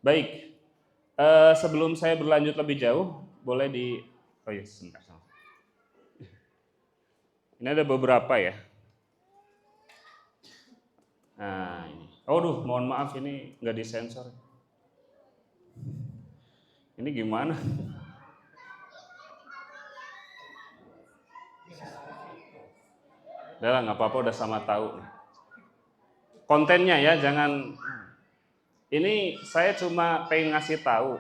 Speaker 1: Baik, sebelum saya berlanjut lebih jauh, boleh oh iya, sebentar. Ini ada beberapa ya. Nah ini, mohon maaf ini nggak disensor. Ini gimana? Udah lah, nggak apa-apa, udah sama tahu. Kontennya ya, jangan. Ini saya cuma pengen ngasih tahu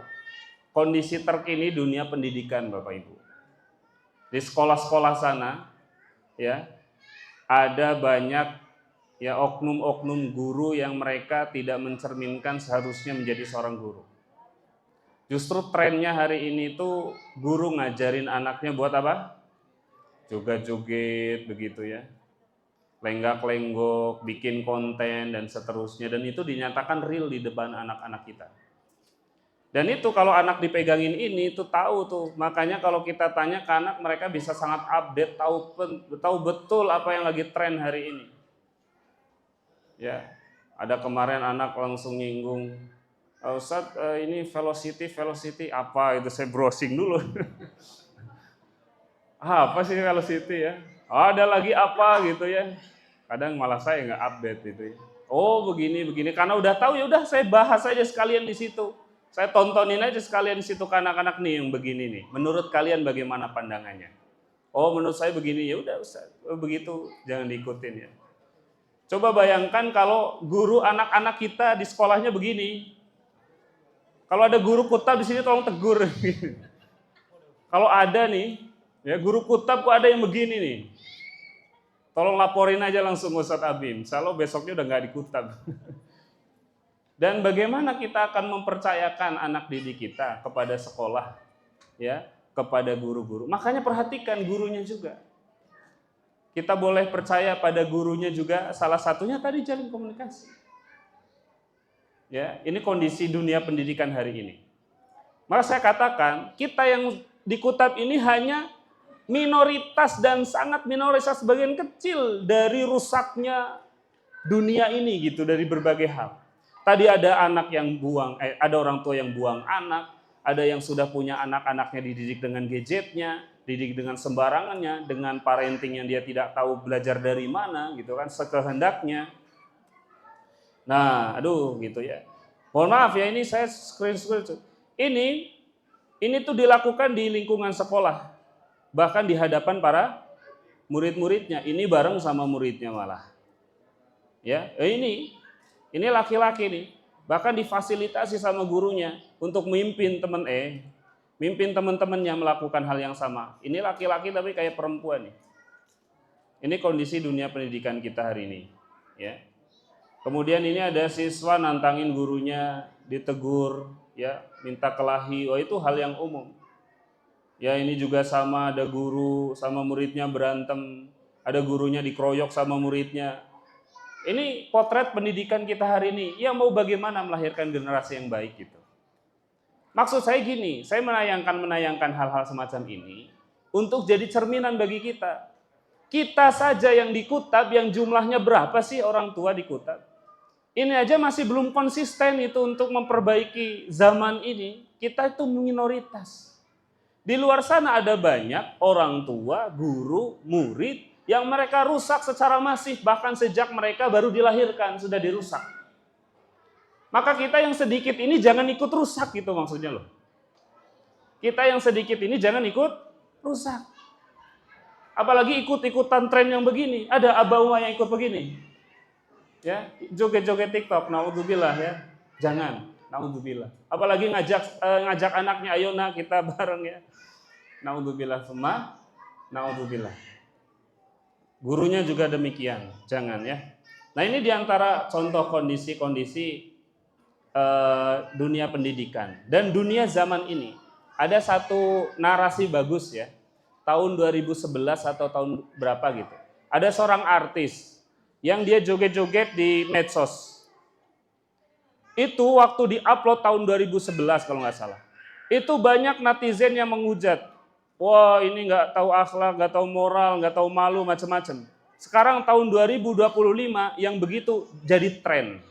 Speaker 1: kondisi terkini dunia pendidikan, Bapak Ibu. Di sekolah-sekolah sana, ya, ada banyak ya oknum-oknum guru yang mereka tidak mencerminkan seharusnya menjadi seorang guru. Justru trennya hari ini tuh guru ngajarin anaknya buat apa? Joget-joget begitu ya. Lenggak-lenggok, bikin konten dan seterusnya, dan itu dinyatakan real di depan anak-anak kita. Dan itu kalau anak dipegangin ini itu tahu tuh, makanya kalau kita tanya ke anak mereka bisa sangat update, tahu betul apa yang lagi tren hari ini. Ya, ada kemarin anak langsung nyinggung, Ustadz ini velocity apa itu, saya browsing dulu. Apa sih velocity ya? Ada lagi apa gitu ya? Kadang malah saya nggak update itu ya. Oh begini, karena udah tahu ya udah saya bahas aja sekalian di situ. Saya tontonin aja sekalian di situ ke anak-anak nih yang begini nih. Menurut kalian bagaimana pandangannya? Oh menurut saya begini, ya udah Ustaz, begitu jangan diikutin ya. Coba bayangkan kalau guru anak-anak kita di sekolahnya begini. Kalau ada guru kutab di sini tolong tegur. Kalau ada nih, ya guru kutab kok ada yang begini nih. Tolong laporin aja langsung Ustadz Abim, kalau besoknya udah nggak dikutab. Dan bagaimana kita akan mempercayakan anak didik kita kepada sekolah, ya, kepada guru-guru. Makanya perhatikan gurunya juga. Kita boleh percaya pada gurunya juga, salah satunya tadi jalin komunikasi. Ya, ini kondisi dunia pendidikan hari ini. Maka saya katakan, kita yang di kutab ini hanya minoritas dan sangat minoritas, bagian kecil dari rusaknya dunia ini gitu, dari berbagai hal. Tadi ada anak yang ada orang tua yang buang anak, ada yang sudah punya anak-anaknya dididik dengan gadgetnya, dididik dengan sembarangannya, dengan parenting yang dia tidak tahu belajar dari mana gitu kan, sekehendaknya. Nah, gitu ya. Mohon maaf ya, ini saya screen. Ini tuh dilakukan di lingkungan sekolah. Bahkan di hadapan para murid-muridnya, ini bareng sama muridnya malah. Ya, ini laki-laki nih, bahkan difasilitasi sama gurunya untuk mimpin teman-temannya melakukan hal yang sama. Ini laki-laki tapi kayak perempuan nih. Ini kondisi dunia pendidikan kita hari ini, ya. Kemudian ini ada siswa nantangin gurunya, ditegur, ya, minta kelahi. Oh, itu hal yang umum. Ya ini juga sama, ada guru sama muridnya berantem, ada gurunya dikeroyok sama muridnya. Ini potret pendidikan kita hari ini. Ya mau bagaimana melahirkan generasi yang baik gitu. Maksud saya gini, saya menayangkan hal-hal semacam ini untuk jadi cerminan bagi kita. Kita saja yang di kutab, yang jumlahnya berapa sih orang tua di kutab? Ini aja masih belum konsisten itu untuk memperbaiki zaman ini. Kita itu minoritas. Di luar sana ada banyak orang tua, guru, murid yang mereka rusak secara masif, bahkan sejak mereka baru dilahirkan sudah dirusak. Maka kita yang sedikit ini jangan ikut rusak gitu maksudnya loh. Kita yang sedikit ini jangan ikut rusak. Apalagi ikut-ikutan tren yang begini. Ada abah yang ikut begini. Ya, joget-joget TikTok, naudzubillah ya. Jangan, naudzubillah. Apalagi ngajak anaknya, ayo nak kita bareng ya. Naudzubillah semua, naudzubillah. Gurunya juga demikian, jangan ya. Nah ini diantara contoh kondisi-kondisi dunia pendidikan dan dunia zaman ini. Ada satu narasi bagus ya, tahun 2011 atau tahun berapa gitu. Ada seorang artis yang dia joget-joget di medsos. Itu waktu di-upload tahun 2011 kalau nggak salah. Itu banyak netizen yang menghujat. Wah, ini nggak tahu akhlak, nggak tahu moral, nggak tahu malu, macam-macam. Sekarang tahun 2025 yang begitu jadi tren.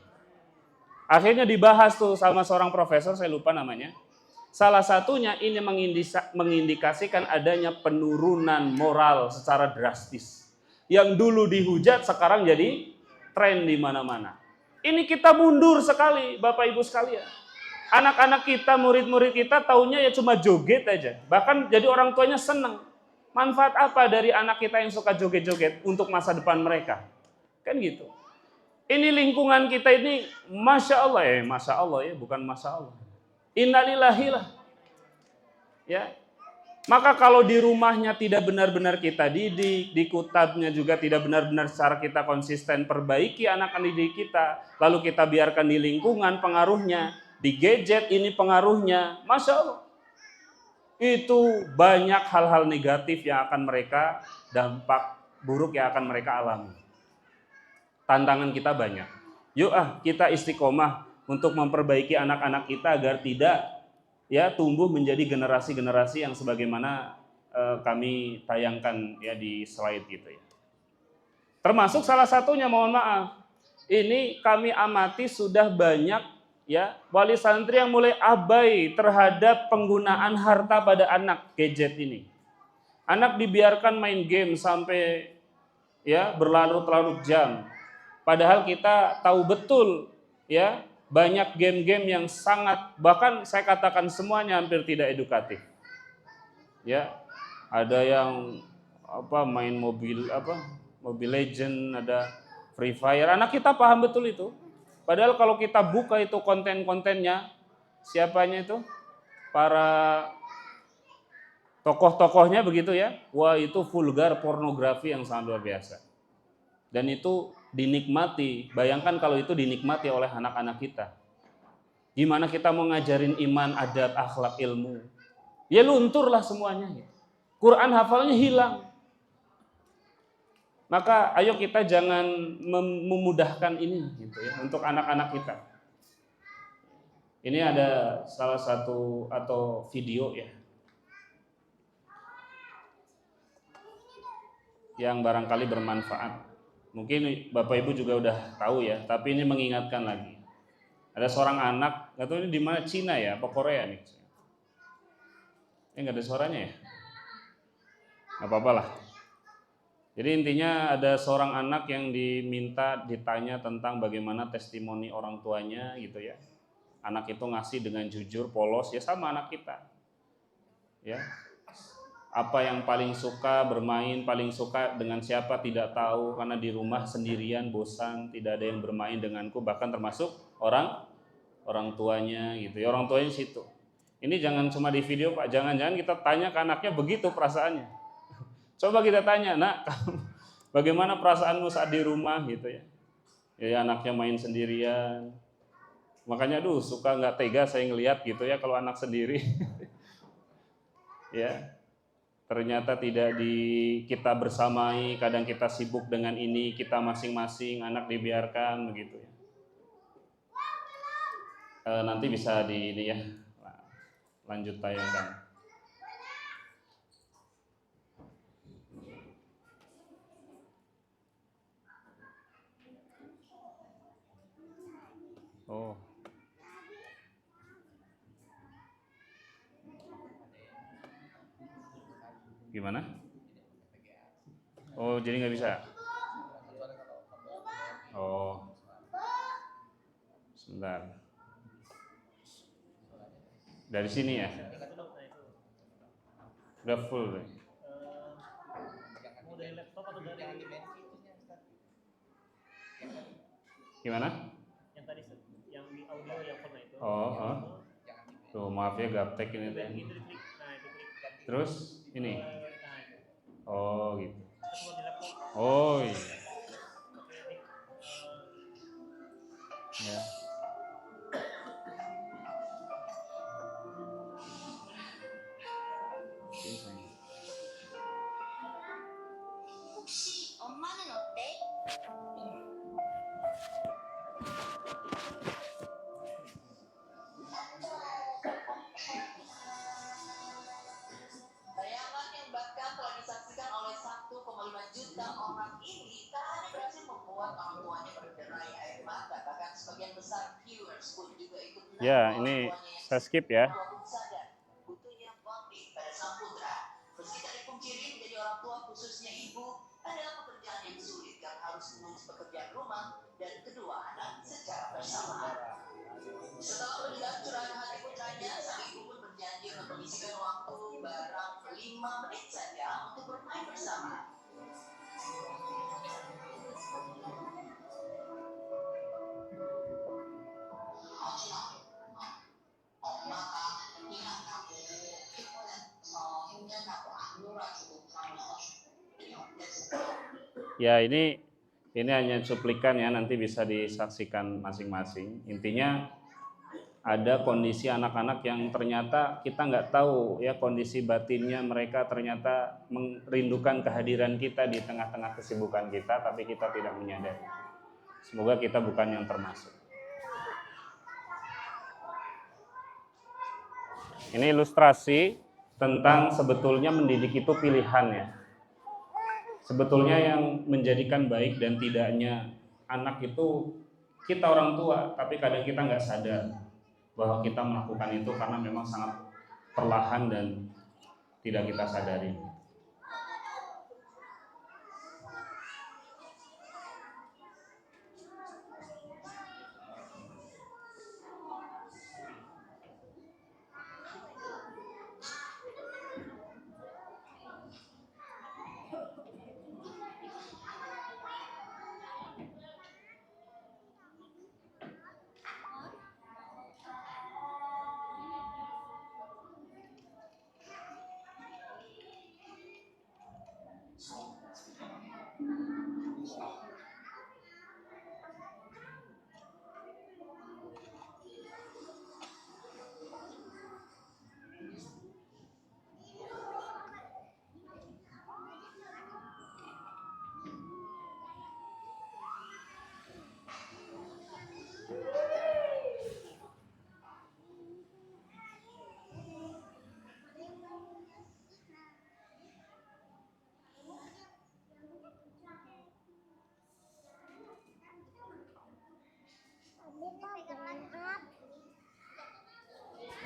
Speaker 1: Akhirnya dibahas tuh sama seorang profesor, saya lupa namanya. Salah satunya ini mengindikasikan adanya penurunan moral secara drastis. Yang dulu dihujat sekarang jadi tren di mana-mana. Ini kita mundur sekali, Bapak Ibu sekalian. Anak-anak kita, murid-murid kita taunya ya cuma joget aja. Bahkan jadi orang tuanya senang. Manfaat apa dari anak kita yang suka joget-joget untuk masa depan mereka? Kan gitu. Ini lingkungan kita ini Masya Allah ya, bukan Masya Allah. Innalillahi lah. Ya. Maka kalau di rumahnya tidak benar-benar kita didik, di kutabnya juga tidak benar-benar secara kita konsisten perbaiki anak-anak didik kita, lalu kita biarkan di lingkungan pengaruhnya, di gadget ini pengaruhnya, Masya Allah. Itu banyak hal-hal negatif yang akan mereka, dampak buruk yang akan mereka alami. Tantangan kita banyak. Yuk kita istiqomah untuk memperbaiki anak-anak kita agar tidak tumbuh menjadi generasi-generasi yang sebagaimana kami tayangkan ya di slide gitu ya. Termasuk salah satunya, mohon maaf, ini kami amati sudah banyak ya wali santri yang mulai abai terhadap penggunaan harta pada anak gadget ini. Anak dibiarkan main game sampai ya berlarut-larut jam. Padahal kita tahu betul ya banyak game-game yang sangat, bahkan saya katakan semuanya hampir tidak edukatif. Ya, ada yang main Mobile Legend, ada Free Fire. Anak kita paham betul itu. Padahal kalau kita buka itu konten-kontennya, siapanya itu? Para tokoh-tokohnya begitu ya. Wah, itu vulgar pornografi yang sangat luar biasa. Dan itu dinikmati, bayangkan kalau itu dinikmati oleh anak-anak kita. Gimana kita mau ngajarin iman, adab, akhlak, ilmu? Ya lunturlah semuanya. Quran hafalnya hilang. Maka ayo kita jangan memudahkan ini gitu ya untuk anak-anak kita. Ini ada salah satu atau video ya yang barangkali bermanfaat. Mungkin Bapak Ibu juga udah tahu ya, tapi ini mengingatkan lagi. Ada seorang anak, nggak tahu ini di mana, Cina ya, apa Korea nih? Nggak ada suaranya ya? Nggak apa-apa lah. Jadi intinya ada seorang anak yang ditanya tentang bagaimana testimoni orang tuanya gitu ya. Anak itu ngasih dengan jujur, polos, ya sama anak kita. Ya. Apa yang paling suka bermain, paling suka dengan siapa tidak tahu, karena di rumah sendirian bosan, tidak ada yang bermain denganku, bahkan termasuk orang tuanya gitu ya, orang tuanya situ. Ini jangan cuma di video Pak, jangan-jangan kita tanya ke anaknya begitu perasaannya. Coba kita tanya, nak, bagaimana perasaanmu saat di rumah gitu ya. Ya anaknya main sendirian. Makanya suka nggak tega saya ngelihat gitu ya kalau anak sendiri. Ya. Ternyata tidak kita bersamai, kadang kita sibuk dengan ini, kita masing-masing, anak dibiarkan begitu ya. Nanti bisa ini ya, lanjut tayangkan. Oh. Gimana? Oh, jadi nggak bisa? Oh, sebentar. Dari sini ya? Udah full. Mau dari laptop atau dari gimana? Yang tadi, yang di audio yang pernah itu. Oh. Tuh, maaf ya gaptek ini. Terus ini. Oh gitu. Oh iya. Ya. Ya, ini saya skip ya.
Speaker 2: Meski tak dipungkiri, menjadi orang tua khususnya ibu adalah pekerjaan yang sulit karena harus mengurus pekerjaan rumah dan kedua anak secara bersamaan. Setelah mendengar curahan hati putranya, sang ibu pun berjanji untuk mengisikan waktu barang 5 menit saja untuk bermain bersama.
Speaker 1: Ya, ini hanya cuplikan ya, nanti bisa disaksikan masing-masing. Intinya ada kondisi anak-anak yang ternyata kita nggak tahu ya, kondisi batinnya mereka ternyata merindukan kehadiran kita di tengah-tengah kesibukan kita, tapi kita tidak menyadari. Semoga kita bukan yang termasuk. Ini ilustrasi tentang sebetulnya mendidik itu pilihan ya. Sebetulnya yang menjadikan baik dan tidaknya anak itu kita orang tua, tapi kadang kita nggak sadar bahwa kita melakukan itu karena memang sangat perlahan dan tidak kita sadari.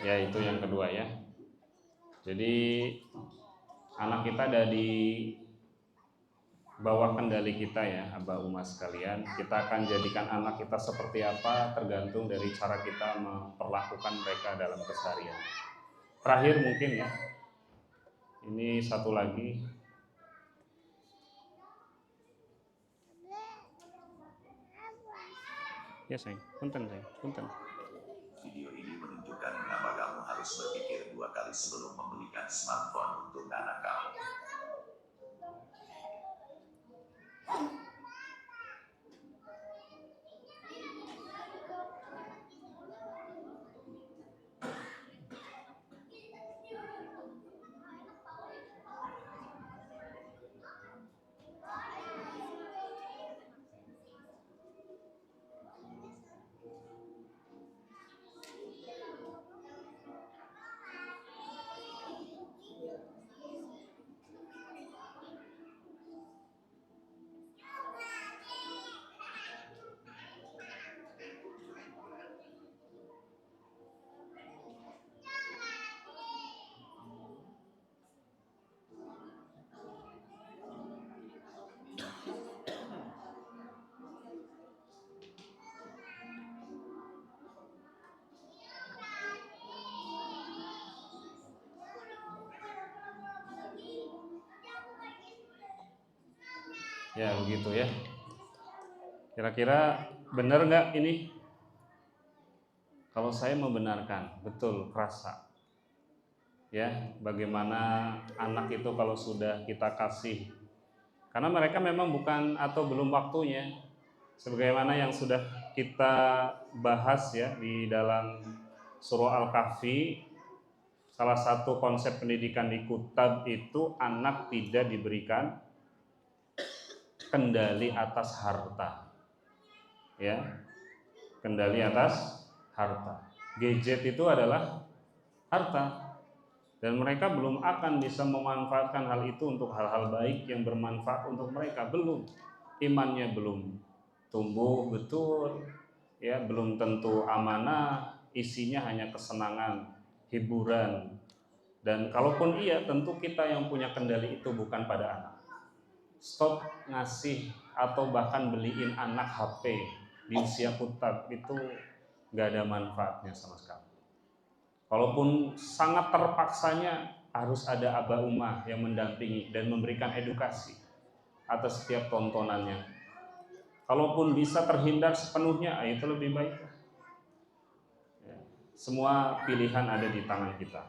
Speaker 1: Ya, itu yang kedua ya. Jadi anak kita ada di bawah kendali kita ya, Abah Umas sekalian. Kita akan jadikan anak kita seperti apa tergantung dari cara kita memperlakukan mereka dalam keseharian. Terakhir mungkin ya, ini satu lagi. Ya sayang, punten sayang, punten.
Speaker 2: Video ini menunjukkan mengapa kamu harus berpikir 2 kali sebelum membelikan smartphone untuk anak kamu.
Speaker 1: Ya begitu ya. Kira-kira benar nggak ini? Kalau saya membenarkan, betul kerasa. Ya, bagaimana anak itu kalau sudah kita kasih, karena mereka memang bukan atau belum waktunya. Sebagaimana yang sudah kita bahas ya di dalam surah Al-Kahfi, salah satu konsep pendidikan di Kutab itu anak tidak diberikan kendali atas harta. Ya, kendali atas harta. Gadget itu adalah harta, dan mereka belum akan bisa memanfaatkan hal itu untuk hal-hal baik yang bermanfaat untuk mereka. Belum, imannya belum tumbuh betul, ya belum tentu amanah, isinya hanya kesenangan, hiburan. Dan kalaupun iya, tentu kita yang punya kendali itu bukan pada anak. Stop ngasih atau bahkan beliin anak HP di usia kutab, itu nggak ada manfaatnya sama sekali. Kalaupun sangat terpaksanya, harus ada abah umah yang mendampingi dan memberikan edukasi atas setiap tontonannya. Kalaupun bisa terhindar sepenuhnya, itu lebih baik. Ya, semua pilihan ada di tangan kita,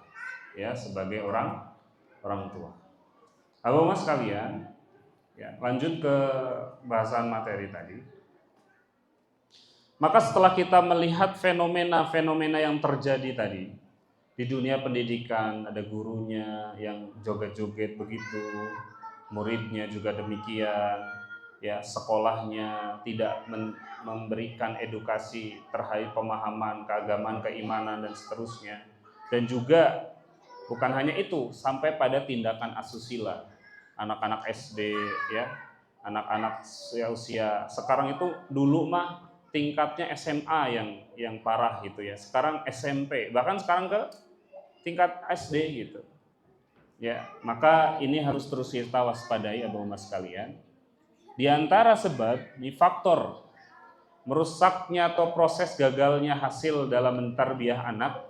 Speaker 1: ya, sebagai orang tua. Abah umah sekalian, ya, lanjut ke bahasan materi tadi. Maka setelah kita melihat fenomena-fenomena yang terjadi tadi di dunia pendidikan, ada gurunya yang joget-joget begitu, muridnya juga demikian, ya, sekolahnya tidak memberikan edukasi terkait pemahaman keagamaan, keimanan dan seterusnya. Dan juga bukan hanya itu, sampai pada tindakan asusila. Anak-anak SD, ya, anak-anak usia sekarang itu, dulu mah tingkatnya SMA yang parah gitu ya. Sekarang SMP, bahkan sekarang ke tingkat SD gitu. Ya, maka ini harus terus kita waspadai abah umah sekalian. Di antara sebab, di faktor merusaknya atau proses gagalnya hasil dalam mentarbiyah anak,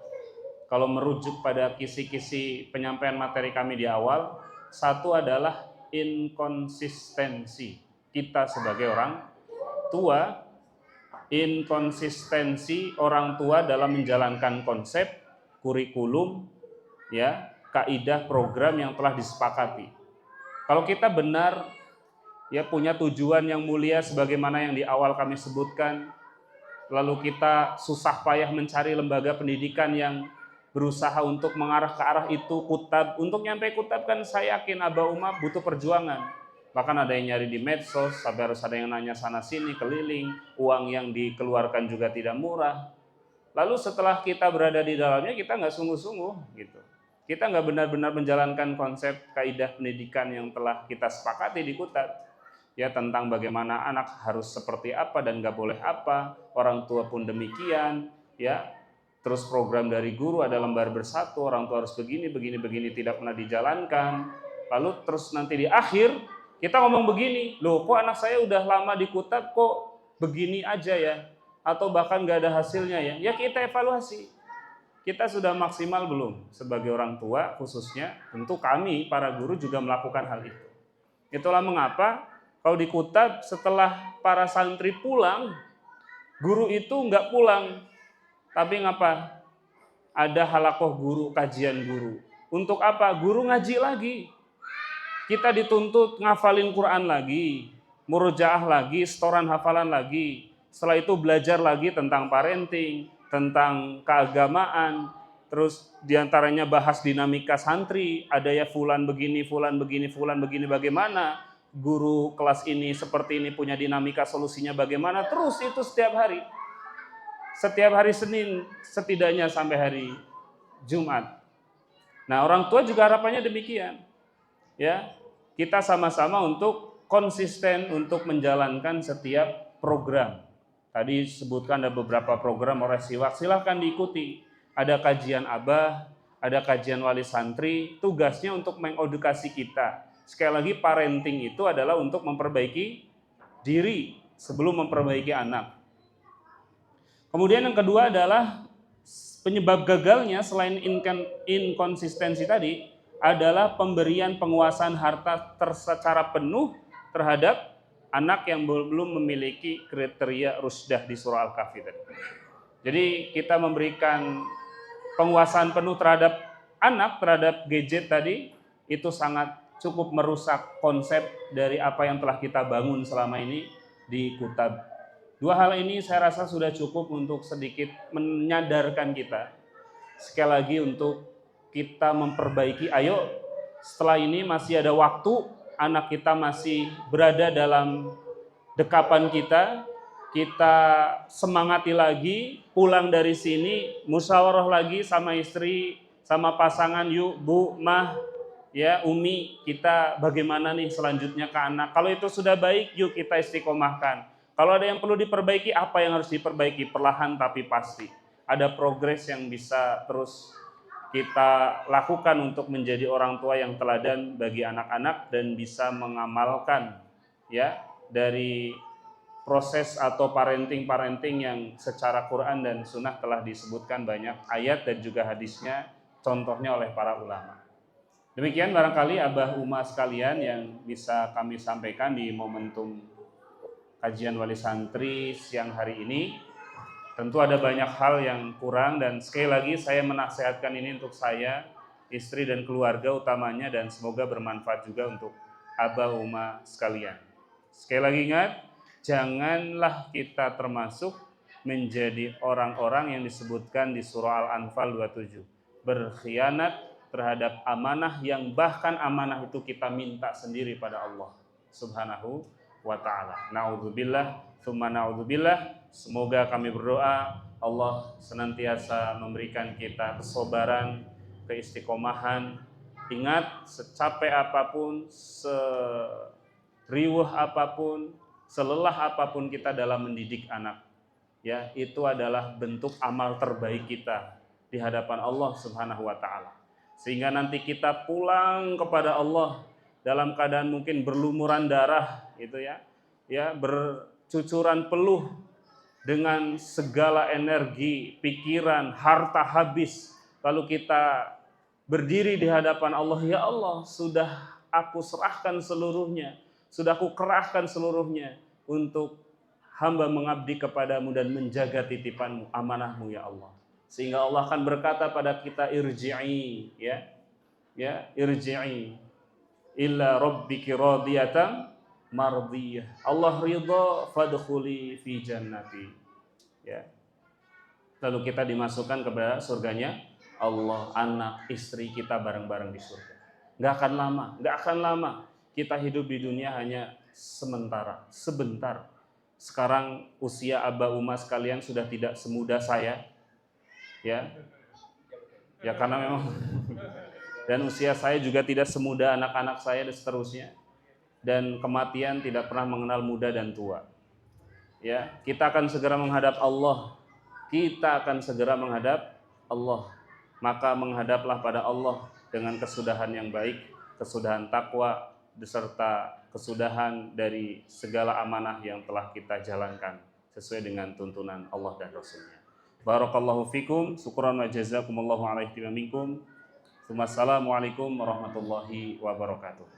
Speaker 1: kalau merujuk pada kisi-kisi penyampaian materi kami di awal, satu adalah inkonsistensi kita sebagai orang tua, inkonsistensi orang tua dalam menjalankan konsep, kurikulum, ya, kaidah program yang telah disepakati. Kalau kita benar, ya, punya tujuan yang mulia sebagaimana yang di awal kami sebutkan, lalu kita susah payah mencari lembaga pendidikan yang berusaha untuk mengarah ke arah itu, kutab. Untuk nyampe kutab kan saya yakin abah umah butuh perjuangan. Bahkan ada yang nyari di medsos, sampai harus ada yang nanya sana sini, keliling, uang yang dikeluarkan juga tidak murah. Lalu setelah kita berada di dalamnya, kita nggak sungguh-sungguh gitu. Kita nggak benar-benar menjalankan konsep kaidah pendidikan yang telah kita sepakati di kutab. Ya, tentang bagaimana anak harus seperti apa dan nggak boleh apa, orang tua pun demikian, ya. Terus program dari guru ada lembar bersatu, orang tua harus begini, tidak pernah dijalankan. Lalu terus nanti di akhir kita ngomong begini, loh kok anak saya udah lama di kutab kok begini aja ya, atau bahkan nggak ada hasilnya ya. Ya kita evaluasi, kita sudah maksimal belum sebagai orang tua khususnya, tentu kami para guru juga melakukan hal itu. Itulah mengapa kalau di kutab setelah para santri pulang, guru itu nggak pulang. Tapi ngapa? Ada halakoh guru, kajian guru. Untuk apa? Guru ngaji lagi. Kita dituntut ngafalin Quran lagi, murojaah lagi, setoran hafalan lagi. Setelah itu belajar lagi tentang parenting, tentang keagamaan. Terus diantaranya bahas dinamika santri. Ada ya fulan begini, bagaimana. Guru kelas ini seperti ini punya dinamika, solusinya bagaimana. Terus itu setiap hari. Setiap hari Senin setidaknya sampai hari Jumat. Nah, orang tua juga harapannya demikian. Ya, kita sama-sama untuk konsisten untuk menjalankan setiap program. Tadi sebutkan ada beberapa program oleh Siwak, silahkan diikuti. Ada kajian abah, ada kajian wali santri, tugasnya untuk mengedukasi kita. Sekali lagi, parenting itu adalah untuk memperbaiki diri sebelum memperbaiki anak. Kemudian yang kedua adalah penyebab gagalnya selain inkonsistensi tadi adalah pemberian penguasaan harta secara penuh terhadap anak yang belum memiliki kriteria rusdah di surah Al-Kahfi tadi. Jadi kita memberikan penguasaan penuh terhadap anak, terhadap gadget tadi, itu sangat cukup merusak konsep dari apa yang telah kita bangun selama ini di kutab. Dua hal ini saya rasa sudah cukup untuk sedikit menyadarkan kita. Sekali lagi untuk kita memperbaiki, ayo setelah ini masih ada waktu, anak kita masih berada dalam dekapan kita semangati lagi, pulang dari sini, musyawarah lagi sama istri, sama pasangan, yuk Bu, Mah, ya Umi, kita bagaimana nih selanjutnya ke anak. Kalau itu sudah baik, yuk kita istiqomahkan. Kalau ada yang perlu diperbaiki, apa yang harus diperbaiki? Perlahan tapi pasti. ada progres yang bisa terus kita lakukan untuk menjadi orang tua yang teladan bagi anak-anak dan bisa mengamalkan ya dari proses atau parenting yang secara Quran dan Sunnah telah disebutkan banyak ayat dan juga hadisnya, contohnya oleh para ulama. Demikian barangkali Abah Uma sekalian yang bisa kami sampaikan di momentum kajian wali santri siang hari ini. Tentu ada banyak hal yang kurang dan sekali lagi saya menasihatkan ini untuk saya, istri dan keluarga utamanya, dan semoga bermanfaat juga untuk Abah Uma sekalian. Sekali lagi ingat, janganlah kita termasuk menjadi orang-orang yang disebutkan di surah Al-Anfal 27. Berkhianat terhadap amanah yang bahkan amanah itu kita minta sendiri pada Allah Subhanahu wa ta'ala. Na'udzubillah, tsumma na'udzubillah. Semoga kami berdoa Allah senantiasa memberikan kita kesabaran, keistiqomahan. Ingat, secapek apapun, seriuh apapun, selelah apapun kita dalam mendidik anak, ya, itu adalah bentuk amal terbaik kita di hadapan Allah Subhanahu wa ta'ala. Sehingga nanti kita pulang kepada Allah dalam keadaan mungkin berlumuran darah gitu ya, bercucuran peluh dengan segala energi, pikiran, harta habis. Lalu kita berdiri di hadapan Allah, ya Allah, sudah aku serahkan seluruhnya, sudah aku kerahkan seluruhnya untuk hamba mengabdi kepadamu dan menjaga titipanmu, amanahmu ya Allah. Sehingga Allah akan berkata pada kita, irji'i, irji'i illa rabbiki radiyatan mardiyah. Allah ridha fadkhuli fi jannati. Ya. Lalu kita dimasukkan kepada surganya Allah, anak, istri kita bareng-bareng di surga. Nggak akan lama. Kita hidup di dunia hanya sebentar. Sekarang usia Abah Uma sekalian sudah tidak semuda saya. Ya karena memang dan usia saya juga tidak semuda anak-anak saya dan seterusnya. Dan kematian tidak pernah mengenal muda dan tua. Ya, kita akan segera menghadap Allah. Maka menghadaplah pada Allah dengan kesudahan yang baik, kesudahan takwa beserta kesudahan dari segala amanah yang telah kita jalankan sesuai dengan tuntunan Allah dan Rasul-Nya. Barakallahu fikum, syukran wa jazakumullahu alaihi wa minkum. Wassalamualaikum warahmatullahi wabarakatuh.